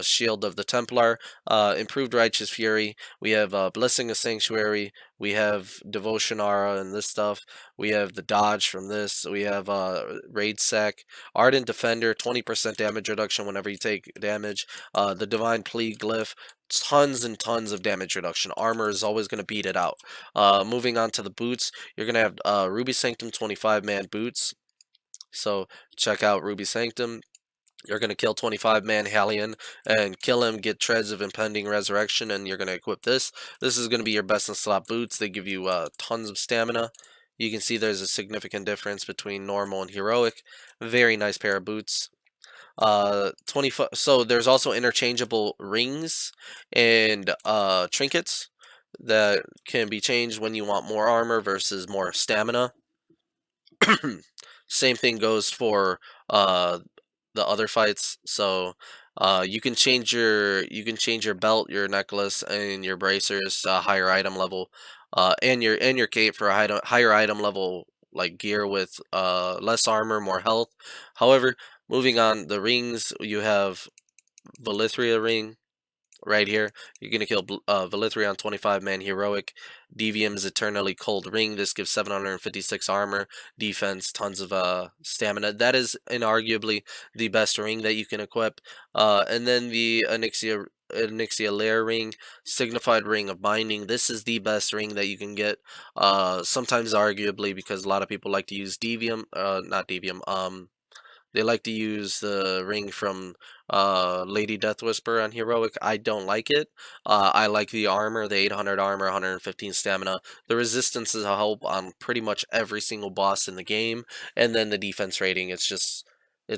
Shield of the Templar, improved Righteous Fury. We have Blessing of Sanctuary. We have Devotion Aura and this stuff. We have the dodge from this. We have Raid Sack. Ardent Defender, 20% damage reduction whenever you take damage. The Divine Plea Glyph, tons and tons of damage reduction. Armor is always going to beat it out. Moving on to the boots, you're going to have Ruby Sanctum 25-man boots. So check out Ruby Sanctum. You're going to kill 25-man Hellion and kill him, get Treads of Impending Resurrection, and you're going to equip this. This is going to be your best in slot boots. They give you tons of stamina. You can see there's a significant difference between normal and heroic. Very nice pair of boots. 25. So there's also interchangeable rings and trinkets that can be changed when you want more armor versus more stamina. Same thing goes for the other fights. So you can change your belt, your necklace, and your bracers to a higher item level, and your cape for a higher item level like gear with less armor, more health. However, moving on, the rings, you have Valithria ring. Right here, you're going to kill Valithria on 25-man heroic. Devium's Eternally Cold Ring. This gives 756 armor, defense, tons of stamina. That is inarguably the best ring that you can equip. And then the Onyxia Lair ring, Signified Ring of Binding. This is the best ring that you can get. Sometimes arguably, because a lot of people like to use Devium, not Devium, they like to use the ring from Lady Death Whisper on Heroic. I don't like it. I like the armor, the 800 armor, 115 stamina. The resistance is a help on pretty much every single boss in the game. And then the defense rating, it's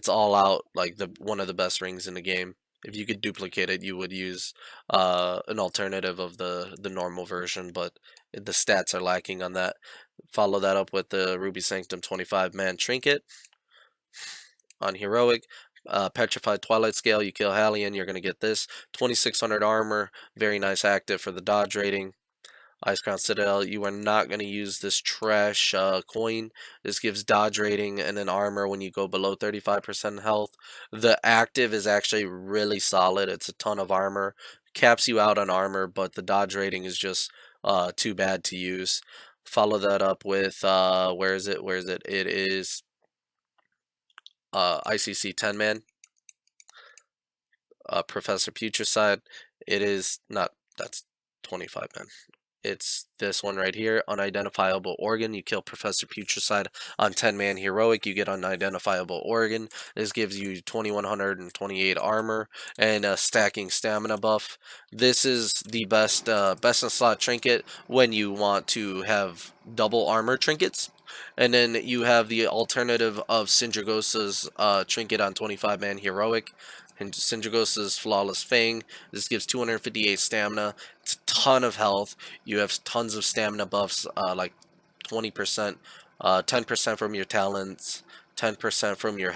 all out, like one of the best rings in the game. If you could duplicate it, you would use an alternative of the normal version, but the stats are lacking on that. Follow that up with the Ruby Sanctum 25-man Trinket on Heroic. Petrified Twilight Scale, you kill Hallion, you're going to get this. 2600 armor, very nice active for the dodge rating. Icecrown Citadel, you are not going to use this trash coin. This gives dodge rating and then armor when you go below 35% health. The active is actually really solid. It's a ton of armor. Caps you out on armor, but the dodge rating is just too bad to use. Follow that up with, where is it? Where is it? It is ICC 10-man. Professor Putricide. It is not, that's 25-man. It's this one right here, Unidentifiable Organ. You kill Professor Putricide on 10-man Heroic, you get Unidentifiable Organ. This gives you 2128 armor and a stacking stamina buff. This is the best in slot trinket when you want to have double armor trinkets. And then you have the alternative of Sindragosa's trinket on 25-man Heroic. And Sindragosa's Flawless Fang. This gives 258 stamina. It's a ton of health. You have tons of stamina buffs, like 20%, 10% from your talents, 10% from your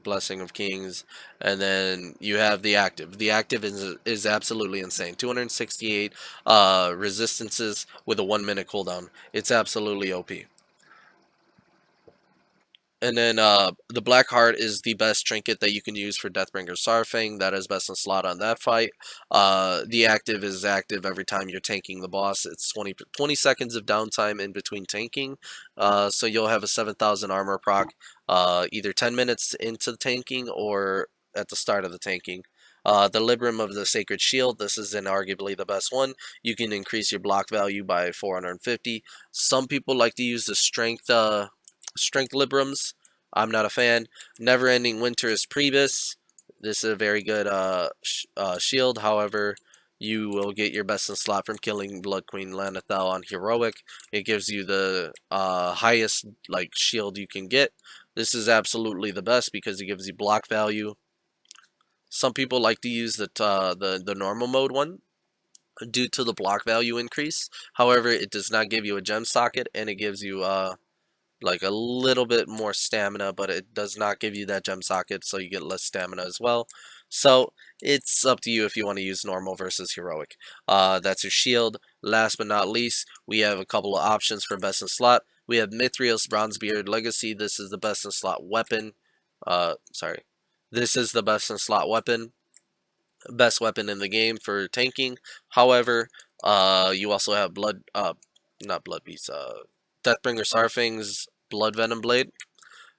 Blessing of Kings, and then you have the active. The active is absolutely insane. 268 resistances with a 1-minute cooldown. It's absolutely OP. And then the Black Heart is the best trinket that you can use for Deathbringer Sarfang. That is best in slot on that fight. The active is active every time you're tanking the boss. It's 20 seconds of downtime in between tanking. So you'll have a 7,000 armor proc either 10 minutes into the tanking or at the start of the tanking. The Libram of the Sacred Shield, this is inarguably the best one. You can increase your block value by 450. Some people like to use the strength Librams. I'm not a fan. Never Ending Winter is Priebus. This is a very good shield. However, you will get your best in slot from killing Blood Queen Lanathel on Heroic. It gives you the highest shield you can get. This is absolutely the best because it gives you block value. Some people like to use the normal mode one due to the block value increase. However, it does not give you a gem socket, and it gives you like a little bit more stamina, but it does not give you that gem socket, so you get less stamina as well. So it's up to you if you want to use normal versus heroic. That's your shield. Last but not least, we have a couple of options for best in slot. We have Mithrios Bronzebeard Legacy. This is the best in slot weapon. This is the best in slot weapon. Best weapon in the game for tanking. However, you also have not Blood Beast, Deathbringer Sarfang's Blood Venom Blade.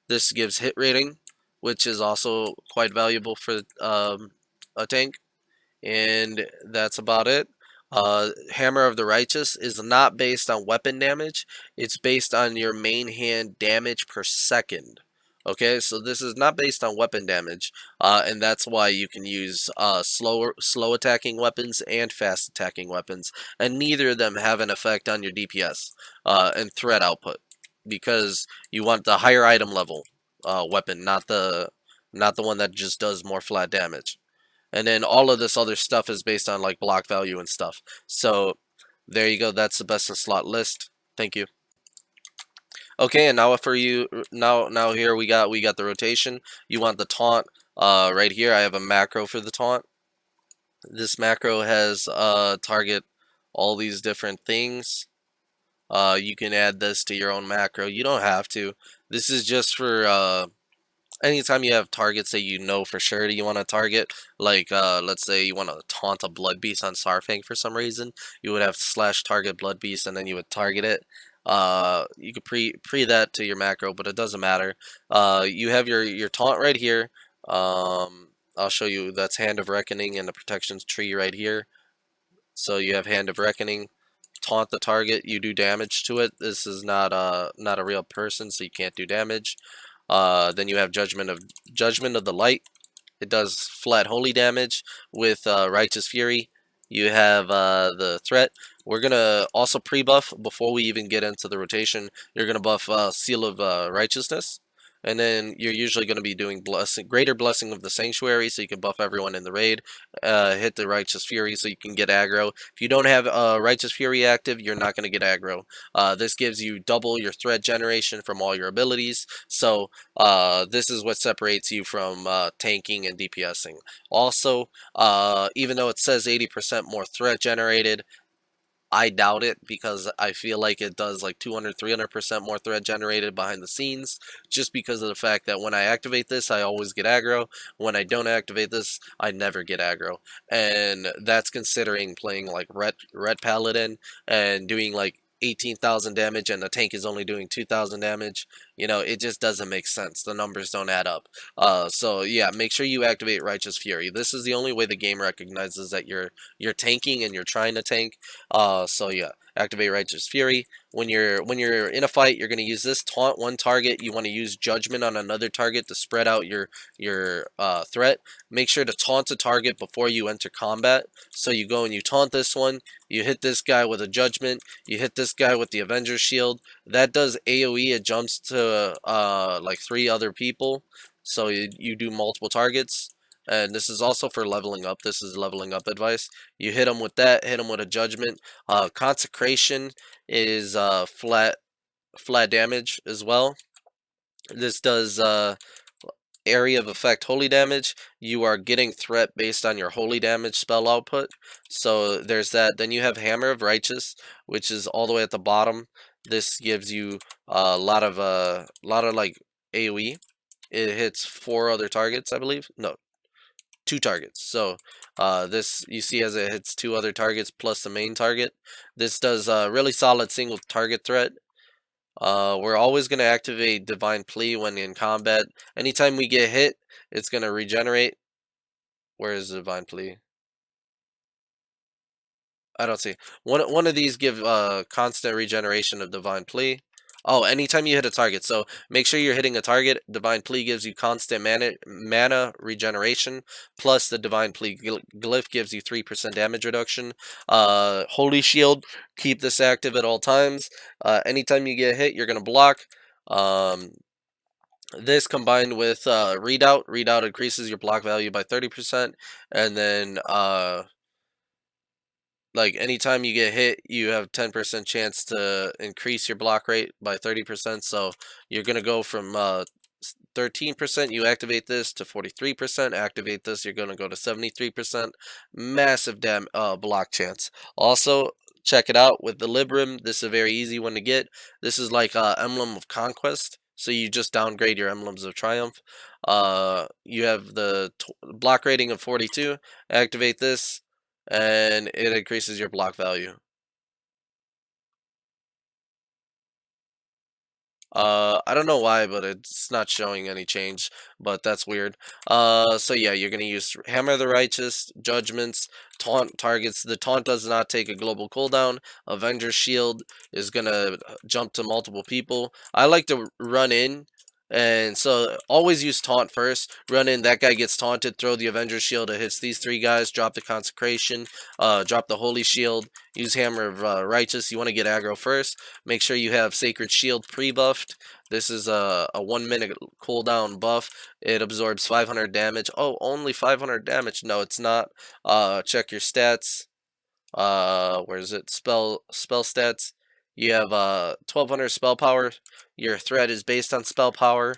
This gives hit rating, which is also quite valuable for a tank. And that's about it. Hammer of the Righteous is not based on weapon damage. It's based on your main hand damage per second. Okay, so this is not based on weapon damage, and that's why you can use slow attacking weapons and fast attacking weapons, and neither of them have an effect on your DPS and threat output, because you want the higher item level weapon, not the one that just does more flat damage. And then all of this other stuff is based on like block value and stuff. So there you go. That's the best in slot list. Thank you. Okay, and now for you, now here we got the rotation. You want the taunt right here. I have a macro for the taunt. This macro has target all these different things. You can add this to your own macro. You don't have to. This is just for anytime you have targets that you know for sure that you want to target, like let's say you want to taunt a Blood Beast on Sarfang for some reason, you would have / target Blood Beast and then you would target it. You could pre that to your macro, but it doesn't matter. You have your taunt right here. I'll show you. That's Hand of Reckoning and the protection tree right here. So you have Hand of Reckoning. Taunt the target, you do damage to it. This is not a real person, so you can't do damage. Then you have Judgment of the Light. It does flat holy damage with Righteous Fury. You have the threat. We're gonna also pre-buff before we even get into the rotation. You're gonna buff Seal of Righteousness, and then you're usually going to be doing greater blessing of the sanctuary, so you can buff everyone in the raid. Hit the righteous fury so you can get aggro. If you don't have righteous fury active, you're not going to get aggro. This gives you double your threat generation from all your abilities, so this is what separates you from tanking and DPSing. Also, even though it says 80% more threat generated, I doubt it, because I feel like it does like 200, 300% more threat generated behind the scenes, just because of the fact that when I activate this, I always get aggro. When I don't activate this, I never get aggro. And that's considering playing like red Paladin and doing like 18,000 damage, and the tank is only doing 2,000 damage. You know, it just doesn't make sense. The numbers don't add up. So yeah, make sure you activate Righteous Fury. This is the only way the game recognizes that you're tanking and you're trying to tank. So yeah, activate Righteous Fury. When you're in a fight, you're gonna use this taunt one target. You want to use Judgment on another target to spread out your threat. Make sure to taunt a target before you enter combat. So you go and you taunt this one. You hit this guy with a Judgment. You hit this guy with the Avenger Shield. That does AOE. It jumps to like 3 other people. So you do multiple targets. And this is also for leveling up. This is leveling up advice. You hit them with that. Hit them with a Judgment. Consecration is flat damage as well. This does area of effect holy damage. You are getting threat based on your holy damage spell output. So there's that. Then you have Hammer of Righteous, which is all the way at the bottom. This gives you a lot of like AoE. It hits 4 other targets, I believe. No, 2 targets. So this, you see, as it hits 2 other targets plus the main target. This does really solid single target threat. We're always going to activate Divine Plea when in combat. Anytime we get hit, it's going to regenerate. Where is Divine Plea? I don't see. One of these give constant regeneration of Divine Plea. Oh, anytime you hit a target. So make sure you're hitting a target. Divine Plea gives you constant mana regeneration, plus the Divine Plea glyph gives you 3% damage reduction. Holy Shield, keep this active at all times. Anytime you get hit, you're gonna block. This combined with Readout increases your block value by 30%, and then like anytime you get hit, you have 10% chance to increase your block rate by 30%. So you're gonna go from 13%, you activate this, to 43%. Activate this, you're gonna go to 73%. Massive block chance. Also, check it out with the Libram. This is a very easy one to get. This is like Emblem of Conquest. So you just downgrade your Emblems of Triumph. You have the block rating of 42. Activate this, and it increases your block value. I don't know why, but it's not showing any change, but that's weird. So yeah, you're gonna use Hammer of the Righteous, Judgments, Taunt targets. The Taunt does not take a global cooldown. Avenger's Shield is gonna jump to multiple people. I like to run in, and so always use Taunt first. Run in, that guy gets taunted, throw the Avenger's Shield, it hits these 3 guys, drop the Consecration, drop the Holy Shield, use Hammer of Righteous. You want to get aggro first. Make sure you have Sacred Shield pre-buffed. This is a 1-minute cooldown buff. It absorbs 500 damage. Oh, only 500 damage. No, it's not. Check your stats. Where is it? Spell stats. You have 1200 spell power. Your threat is based on spell power.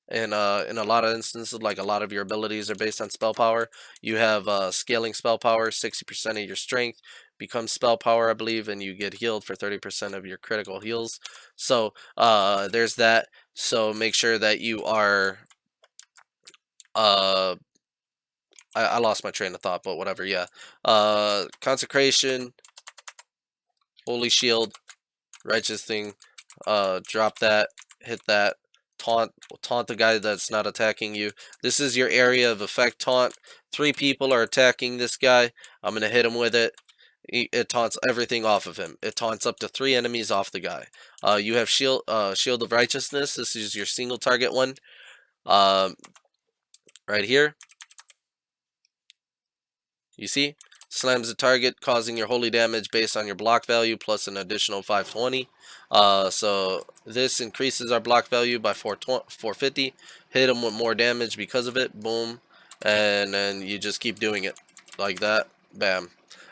And in a lot of instances, like a lot of your abilities are based on spell power. You have scaling spell power, 60% of your strength becomes spell power, I believe, and you get healed for 30% of your critical heals. So there's that. So make sure that you are I lost my train of thought, but whatever. Yeah, Consecration, Holy Shield, Righteous thing, drop that, hit that, taunt the guy that's not attacking you. This is your area of effect taunt. 3 people are attacking this guy. I'm gonna hit him with it. It taunts everything off of him. It taunts up to 3 enemies off the guy. You have Shield of Righteousness. This is your single target one. Right here. You see? Slams the target, causing your holy damage based on your block value plus an additional 520. So this increases our block value by 450. Hit them with more damage because of it. Boom. And then you just keep doing it like that. Bam.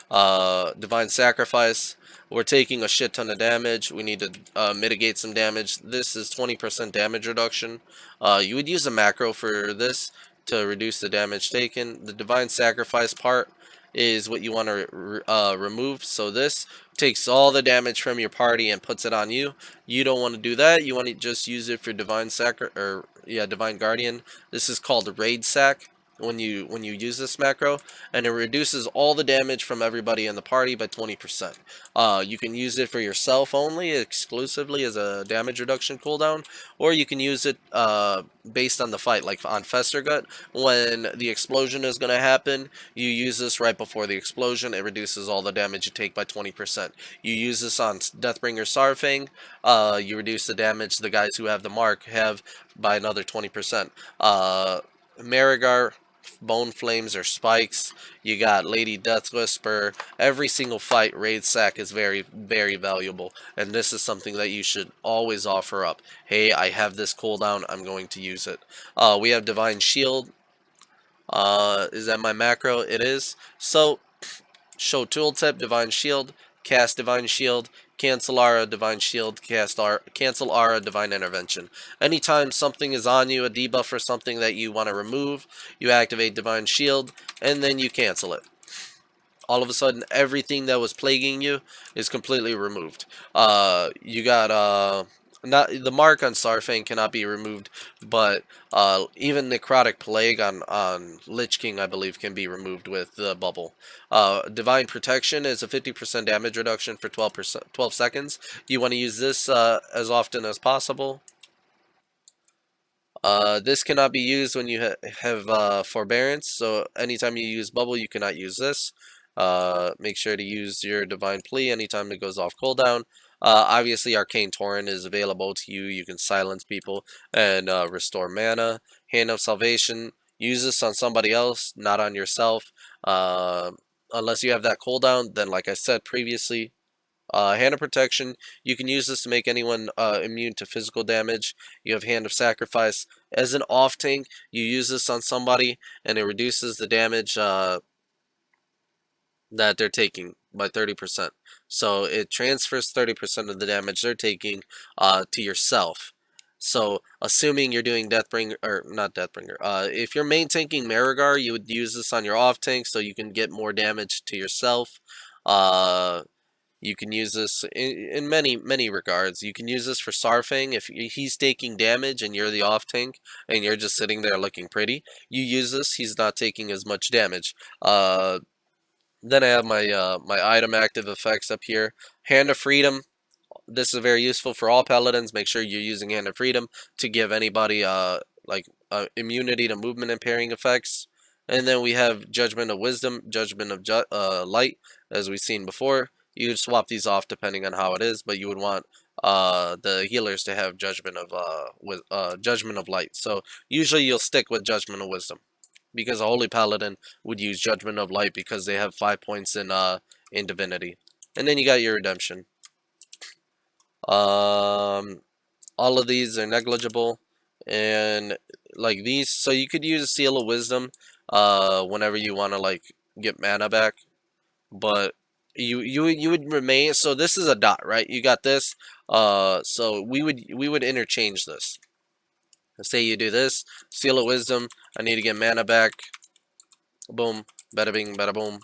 Divine Sacrifice. We're taking a shit ton of damage. We need to mitigate some damage. This is 20% damage reduction. You would use a macro for this to reduce the damage taken. The Divine Sacrifice part is what you want to remove. So this takes all the damage from your party and puts it on you. You don't want to do that. You want to just use it for Divine Divine Guardian. This is called Raid Sac when you use this macro, and it reduces all the damage from everybody in the party by 20%. You can use it for yourself only, exclusively as a damage reduction cooldown, or you can use it based on the fight, like on Festergut. When the explosion is going to happen, you use this right before the explosion. It reduces all the damage you take by 20%. You use this on Deathbringer Sarfang, you reduce the damage the guys who have the mark have by another 20%. Marigar, Bone Flames or Spikes, you got Lady Death Whisper. Every single fight, Raid Sac is very, very valuable, and this is something that you should always offer up. Hey, I have this cooldown, I'm going to use it. We have Divine Shield. Is that my macro? It is. So, show tooltip, Divine Shield, cast Divine Shield, cancel Aura, Divine Shield, cancel Aura, Divine Intervention. Anytime something is on you, a debuff or something that you want to remove, you activate Divine Shield, and then you cancel it. All of a sudden, everything that was plaguing you is completely removed. You got not the mark on Sarfang cannot be removed, but even Necrotic Plague on Lich King, I believe, can be removed with the bubble. Divine Protection is a 50% damage reduction for 12 seconds. You want to use this as often as possible. This cannot be used when you have forbearance, so anytime you use bubble, you cannot use this. Make sure to use your Divine Plea anytime it goes off cooldown. Obviously, Arcane Torrent is available to you. You can silence people and restore mana. Hand of Salvation, use this on somebody else, not on yourself. Unless you have that cooldown, then like I said previously, Hand of Protection, you can use this to make anyone immune to physical damage. You have Hand of Sacrifice. As an off tank, you use this on somebody, and it reduces the damage that they're taking by 30%. So it transfers 30% of the damage they're taking to yourself. So assuming you're doing Deathbringer, or not Deathbringer, if you're main tanking Marigar, you would use this on your off tank so you can get more damage to yourself. You can use this in many regards. You can use this for Sarfang if he's taking damage and you're the off tank and you're just sitting there looking pretty. You use this, he's not taking as much damage. Then I have my item active effects up here. Hand of Freedom. This is very useful for all paladins. Make sure you're using Hand of Freedom to give anybody immunity to movement impairing effects. And then we have Judgment of Wisdom, Judgment of Light, as we've seen before. You would swap these off depending on how it is, but you would want the healers to have Judgment of Light. So usually you'll stick with Judgment of Wisdom, because a Holy Paladin would use Judgment of Light because they have 5 points in Divinity. And then you got your Redemption. All of these are negligible, and like these, so you could use Seal of Wisdom whenever you want to like get mana back, but you would remain. So this is a dot, right? You got this. So we would interchange this. Let's say you do this, Seal of Wisdom. I need to get mana back. Boom, bada bing, bada boom.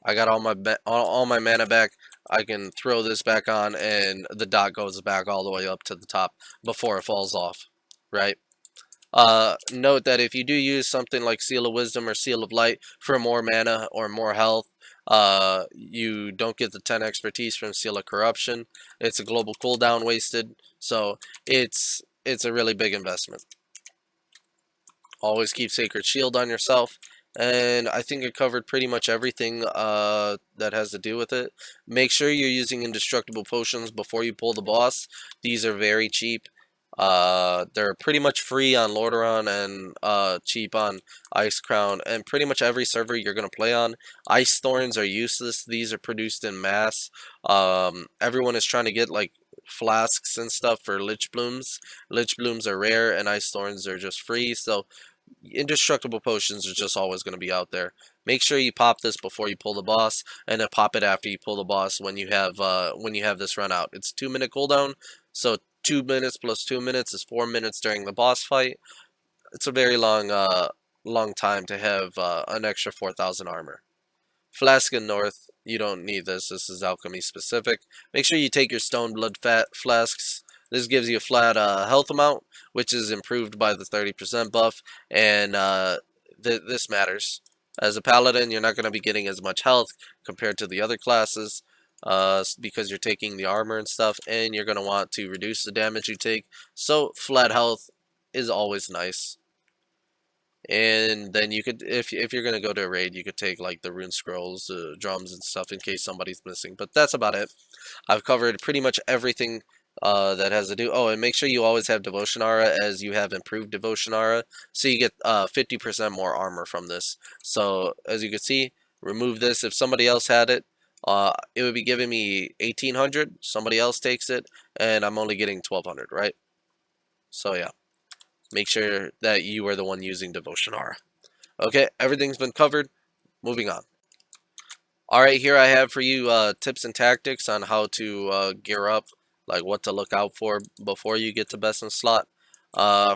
I got all my mana back. I can throw this back on, and the dot goes back all the way up to the top before it falls off, right? Note that if you do use something like Seal of Wisdom or Seal of Light for more mana or more health, you don't get the 10 expertise from Seal of Corruption. It's a global cooldown wasted, so it's a really big investment. Always keep Sacred Shield on yourself. And I think it covered pretty much everything that has to do with it. Make sure you're using indestructible potions before you pull the boss. These are very cheap. They're pretty much free on Lordaeron and cheap on Icecrown, and pretty much every server you're gonna play on. Ice Thorns are useless. These are produced in mass. Everyone is trying to get like flasks and stuff for Lich Blooms. Lich Blooms are rare, and Ice Thorns are just free. So indestructible potions are just always going to be out there. Make sure you pop this before you pull the boss, and then pop it after you pull the boss when you have this run out. It's 2-minute cooldown, so 2 minutes plus 2 minutes is 4 minutes during the boss fight. It's a very long time to have an extra 4,000 armor. Flask in North, you don't need this. This is alchemy specific. Make sure you take your stone blood fat flasks. This gives you a flat health amount, which is improved by the 30% buff, and this matters. As a paladin, you're not going to be getting as much health compared to the other classes because you're taking the armor and stuff, and you're going to want to reduce the damage you take. So flat health is always nice. And then you could, if you're gonna go to a raid, you could take like the rune scrolls, drums, and stuff in case somebody's missing. But that's about it. I've covered pretty much everything that has to do. Oh, and make sure you always have Devotion Aura, as you have improved Devotion Aura, so you get 50% more armor from this. So as you can see, remove this. If somebody else had it, it would be giving me 1,800. Somebody else takes it, and I'm only getting 1,200, right? So yeah. Make sure that you are the one using Devotion Aura. Okay, everything's been covered. Moving on. Alright, here I have for you tips and tactics on how to gear up, like what to look out for before you get to best in slot.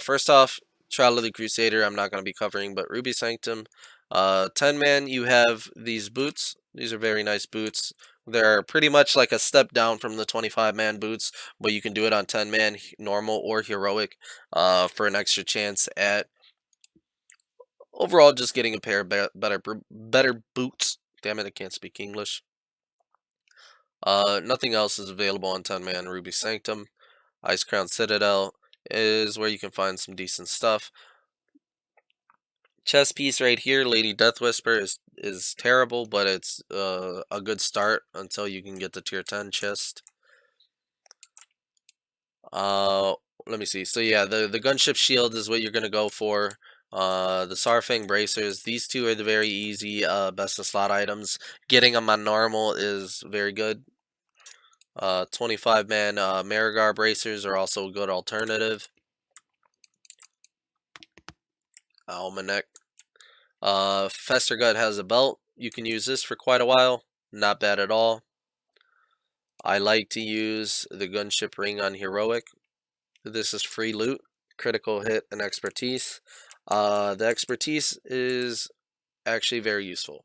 First off, Trial of the Crusader I'm not going to be covering, but Ruby Sanctum. 10-man, you have these boots. These are very nice boots. They're pretty much like a step down from the 25-man boots, but you can do it on 10-man, normal or heroic, for an extra chance at overall just getting a pair of better boots. Damn it, I can't speak English. Nothing else is available on 10-man. Ruby Sanctum. Icecrown Citadel is where you can find some decent stuff. Chest piece right here, Lady Death Whisper, is terrible, but it's a good start until you can get the tier 10 chest. Let me see. So yeah, the gunship shield is what you're gonna go for. The Sarfang bracers, these two are the very easy best in slot items. Getting them on normal is very good. 25-man Marigar bracers are also a good alternative. Ow, my neck. Festergut has a belt. You can use this for quite a while. Not bad at all. I like to use the gunship ring on heroic. This is free loot, critical hit, and expertise. The expertise is actually very useful.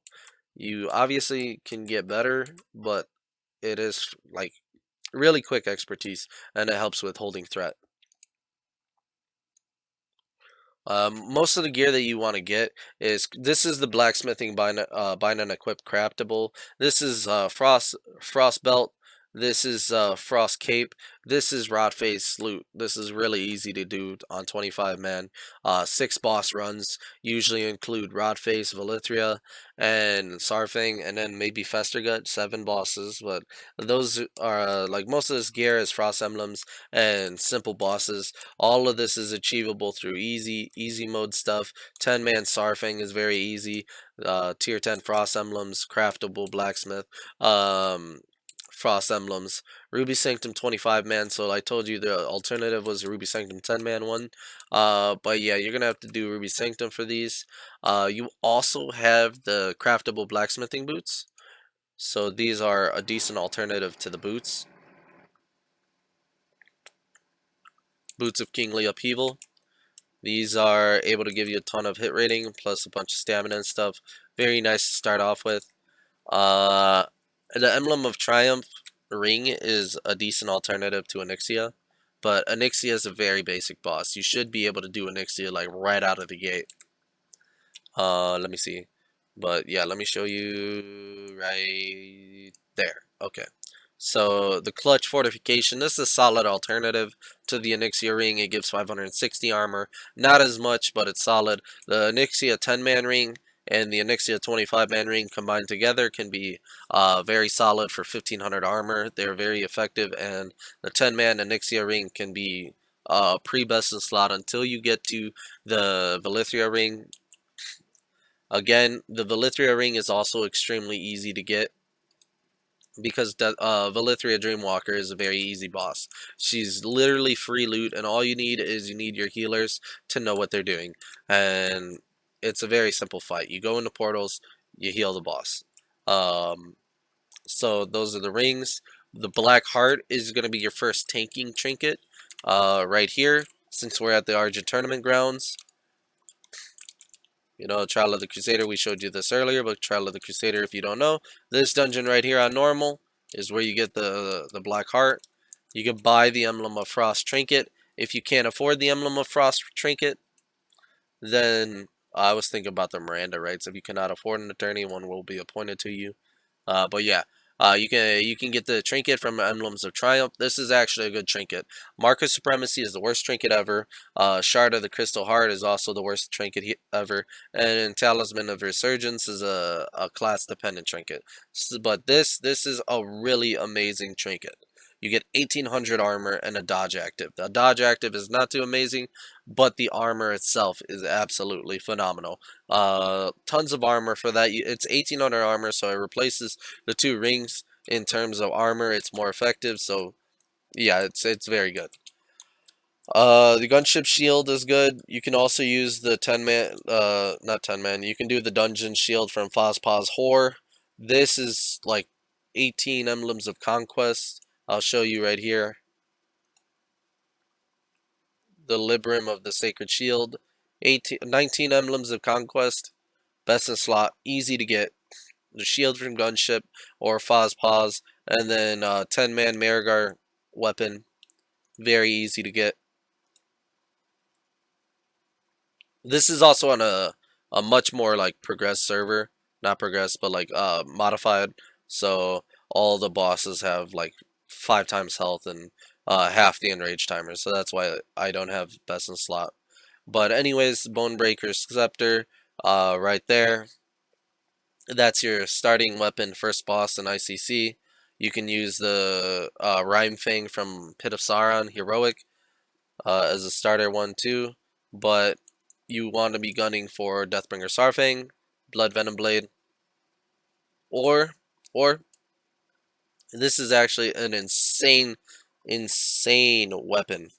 You obviously can get better, but it is like really quick expertise, and it helps with holding threat. Most of the gear that you want to get is, this is the blacksmithing bind-on-equip craftable. This is frost belt. This is frost cape. This is rot face loot. This is really easy to do on 25-man. 6 boss runs usually include rot face, Valithria, and Sarfang, and then maybe Festergut. 7 bosses, but those are like most of this gear is frost emblems and simple bosses. All of this is achievable through easy mode stuff. 10-man Sarfang is very easy. Tier 10 frost emblems, craftable blacksmith. Frost emblems. Ruby Sanctum 25-man, so I told you the alternative was a Ruby Sanctum 10-man one. But yeah, you're gonna have to do Ruby Sanctum for these. You also have the craftable blacksmithing boots. So these are a decent alternative to the boots. Boots of Kingly Upheaval. These are able to give you a ton of hit rating, plus a bunch of stamina and stuff. Very nice to start off with. The Emblem of Triumph ring is a decent alternative to Onyxia, but Onyxia is a very basic boss. You should be able to do Onyxia like right out of the gate. Let me see. But yeah, let me show you right there. Okay. So the Clutch Fortification, this is a solid alternative to the Onyxia ring. It gives 560 armor. Not as much, but it's solid. The Onyxia 10-man ring and the Onyxia 25-man ring combined together can be very solid for 1500 armor. They're very effective, and the 10-man Onyxia ring can be pre-best in slot until you get to the Velithria ring. Again, the Velithria ring is also extremely easy to get because Velithria Dreamwalker is a very easy boss. She's literally free loot, and all you need is your healers to know what they're doing. And it's a very simple fight. You go into portals, you heal the boss. So those are the rings. The Black Heart is going to be your first tanking trinket right here, since we're at the Argent Tournament grounds. You know, Trial of the Crusader, we showed you this earlier, but Trial of the Crusader, if you don't know, this dungeon right here on normal is where you get the Black Heart. You can buy the Emblem of Frost trinket. If you can't afford the Emblem of Frost trinket, then I was thinking about the Miranda rights. If you cannot afford an attorney, one will be appointed to you. But yeah, you can get the trinket from Emblems of Triumph. This is actually a good trinket. Mark of Supremacy is the worst trinket ever. Shard of the Crystal Heart is also the worst trinket ever. And Talisman of Resurgence is a class dependent trinket. But this is a really amazing trinket. You get 1800 armor and a dodge active. The dodge active is not too amazing, but the armor itself is absolutely phenomenal. Tons of armor for that. It's 1800 armor, so it replaces the 2 rings. In terms of armor, it's more effective. So yeah, it's very good. The gunship shield is good. You can also use the 10-man, not 10-man. You can do the dungeon shield from Fozpaz Whore. This is like 18 emblems of conquest. I'll show you right here. The Libram of the Sacred Shield. 19 emblems of conquest. Best in slot. Easy to get. The shield from gunship or Fozpaz. And then 10-man Marigar weapon. Very easy to get. This is also on a much more like progressed server. Not progressed, but like modified. So all the bosses have like 5 times health and half the enrage timer. So that's why I don't have best in slot. But anyways, Bonebreaker Scepter right there. That's your starting weapon, first boss in ICC. You can use the Rhyme Fang from Pit of Sauron, Heroic, as a starter one too. But you want to be gunning for Deathbringer Sarfang, Blood Venom Blade, or this is actually an insane weapon.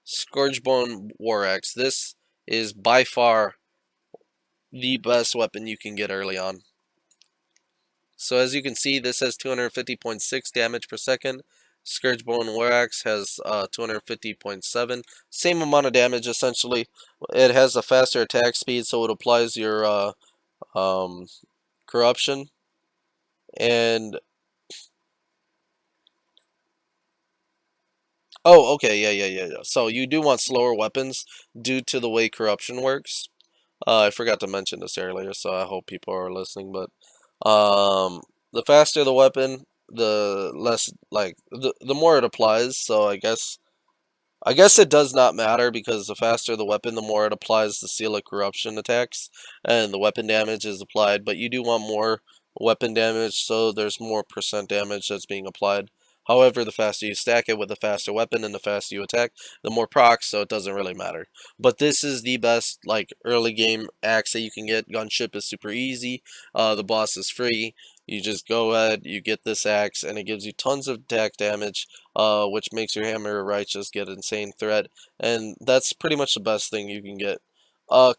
Scourgebone War Axe. This is by far the best weapon you can get early on. So as you can see, this has 250.6 damage per second. Scourgebone War Axe has 250.7. Same amount of damage essentially. It has a faster attack speed, so it applies your corruption. And oh, okay, yeah. So you do want slower weapons due to the way corruption works. I forgot to mention this earlier, so I hope people are listening. But the faster the weapon, the less like the more it applies. So I guess it does not matter because the faster the weapon, the more it applies the Seal of Corruption attacks, and the weapon damage is applied. But you do want more weapon damage, so there's more percent damage that's being applied. However, the faster you stack it with a faster weapon and the faster you attack, the more procs, so it doesn't really matter. But this is the best like early game axe that you can get. Gunship is super easy. The boss is free. You just go ahead, you get this axe, and it gives you tons of attack damage, which makes your Hammer of Righteous get insane threat, and that's pretty much the best thing you can get.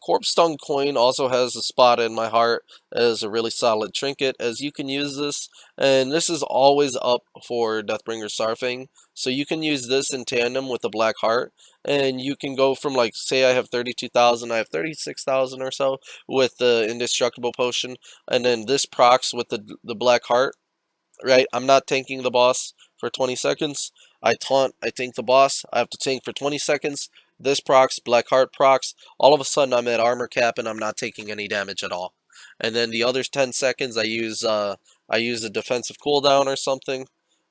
Corpse Stone Coin also has a spot in my heart as a really solid trinket, as you can use this, and this is always up for Deathbringer Sarfang, so you can use this in tandem with the Black Heart, and you can go from like, say I have 32,000, I have 36,000 or so with the Indestructible Potion, and then this procs with the Black Heart, right? I'm not tanking the boss for 20 seconds. I taunt, I tank the boss. I have to tank for 20 seconds. This procs, Black Heart procs. All of a sudden, I'm at armor cap and I'm not taking any damage at all. And then the other 10 seconds, I use a defensive cooldown or something.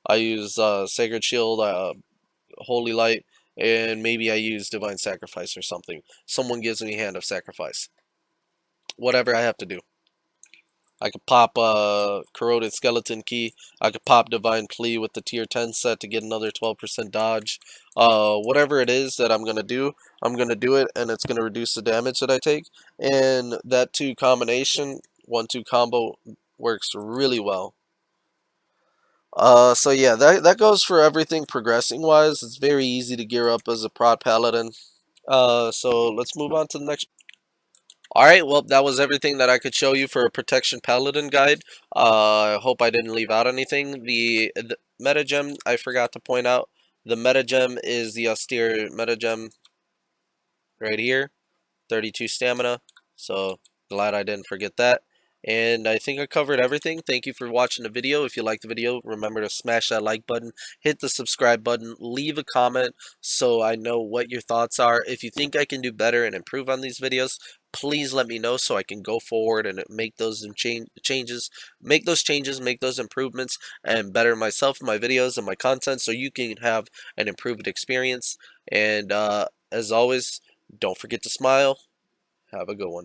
I use Sacred Shield, Holy Light, and maybe I use Divine Sacrifice or something. Someone gives me Hand of Sacrifice. Whatever I have to do. I could pop Corroded Skeleton Key. I could pop Divine Plea with the tier 10 set to get another 12% dodge. Whatever it is that I'm gonna do it, and it's gonna reduce the damage that I take. And that 2 combination, 1-2 combo, works really well. So yeah, that goes for everything progressing wise. It's very easy to gear up as a Prot Paladin. So let's move on to the next. Alright, well, that was everything that I could show you for a Protection Paladin guide. I hope I didn't leave out anything. The meta gem, I forgot to point out. The meta gem is the austere meta gem right here. 32 stamina. So glad I didn't forget that. And I think I covered everything. Thank you for watching the video. If you liked the video, remember to smash that like button, hit the subscribe button, leave a comment so I know what your thoughts are. If you think I can do better and improve on these videos, please let me know so I can go forward and make those changes, make those improvements, and better myself, my videos, and my content so you can have an improved experience. And as always, don't forget to smile. Have a good one.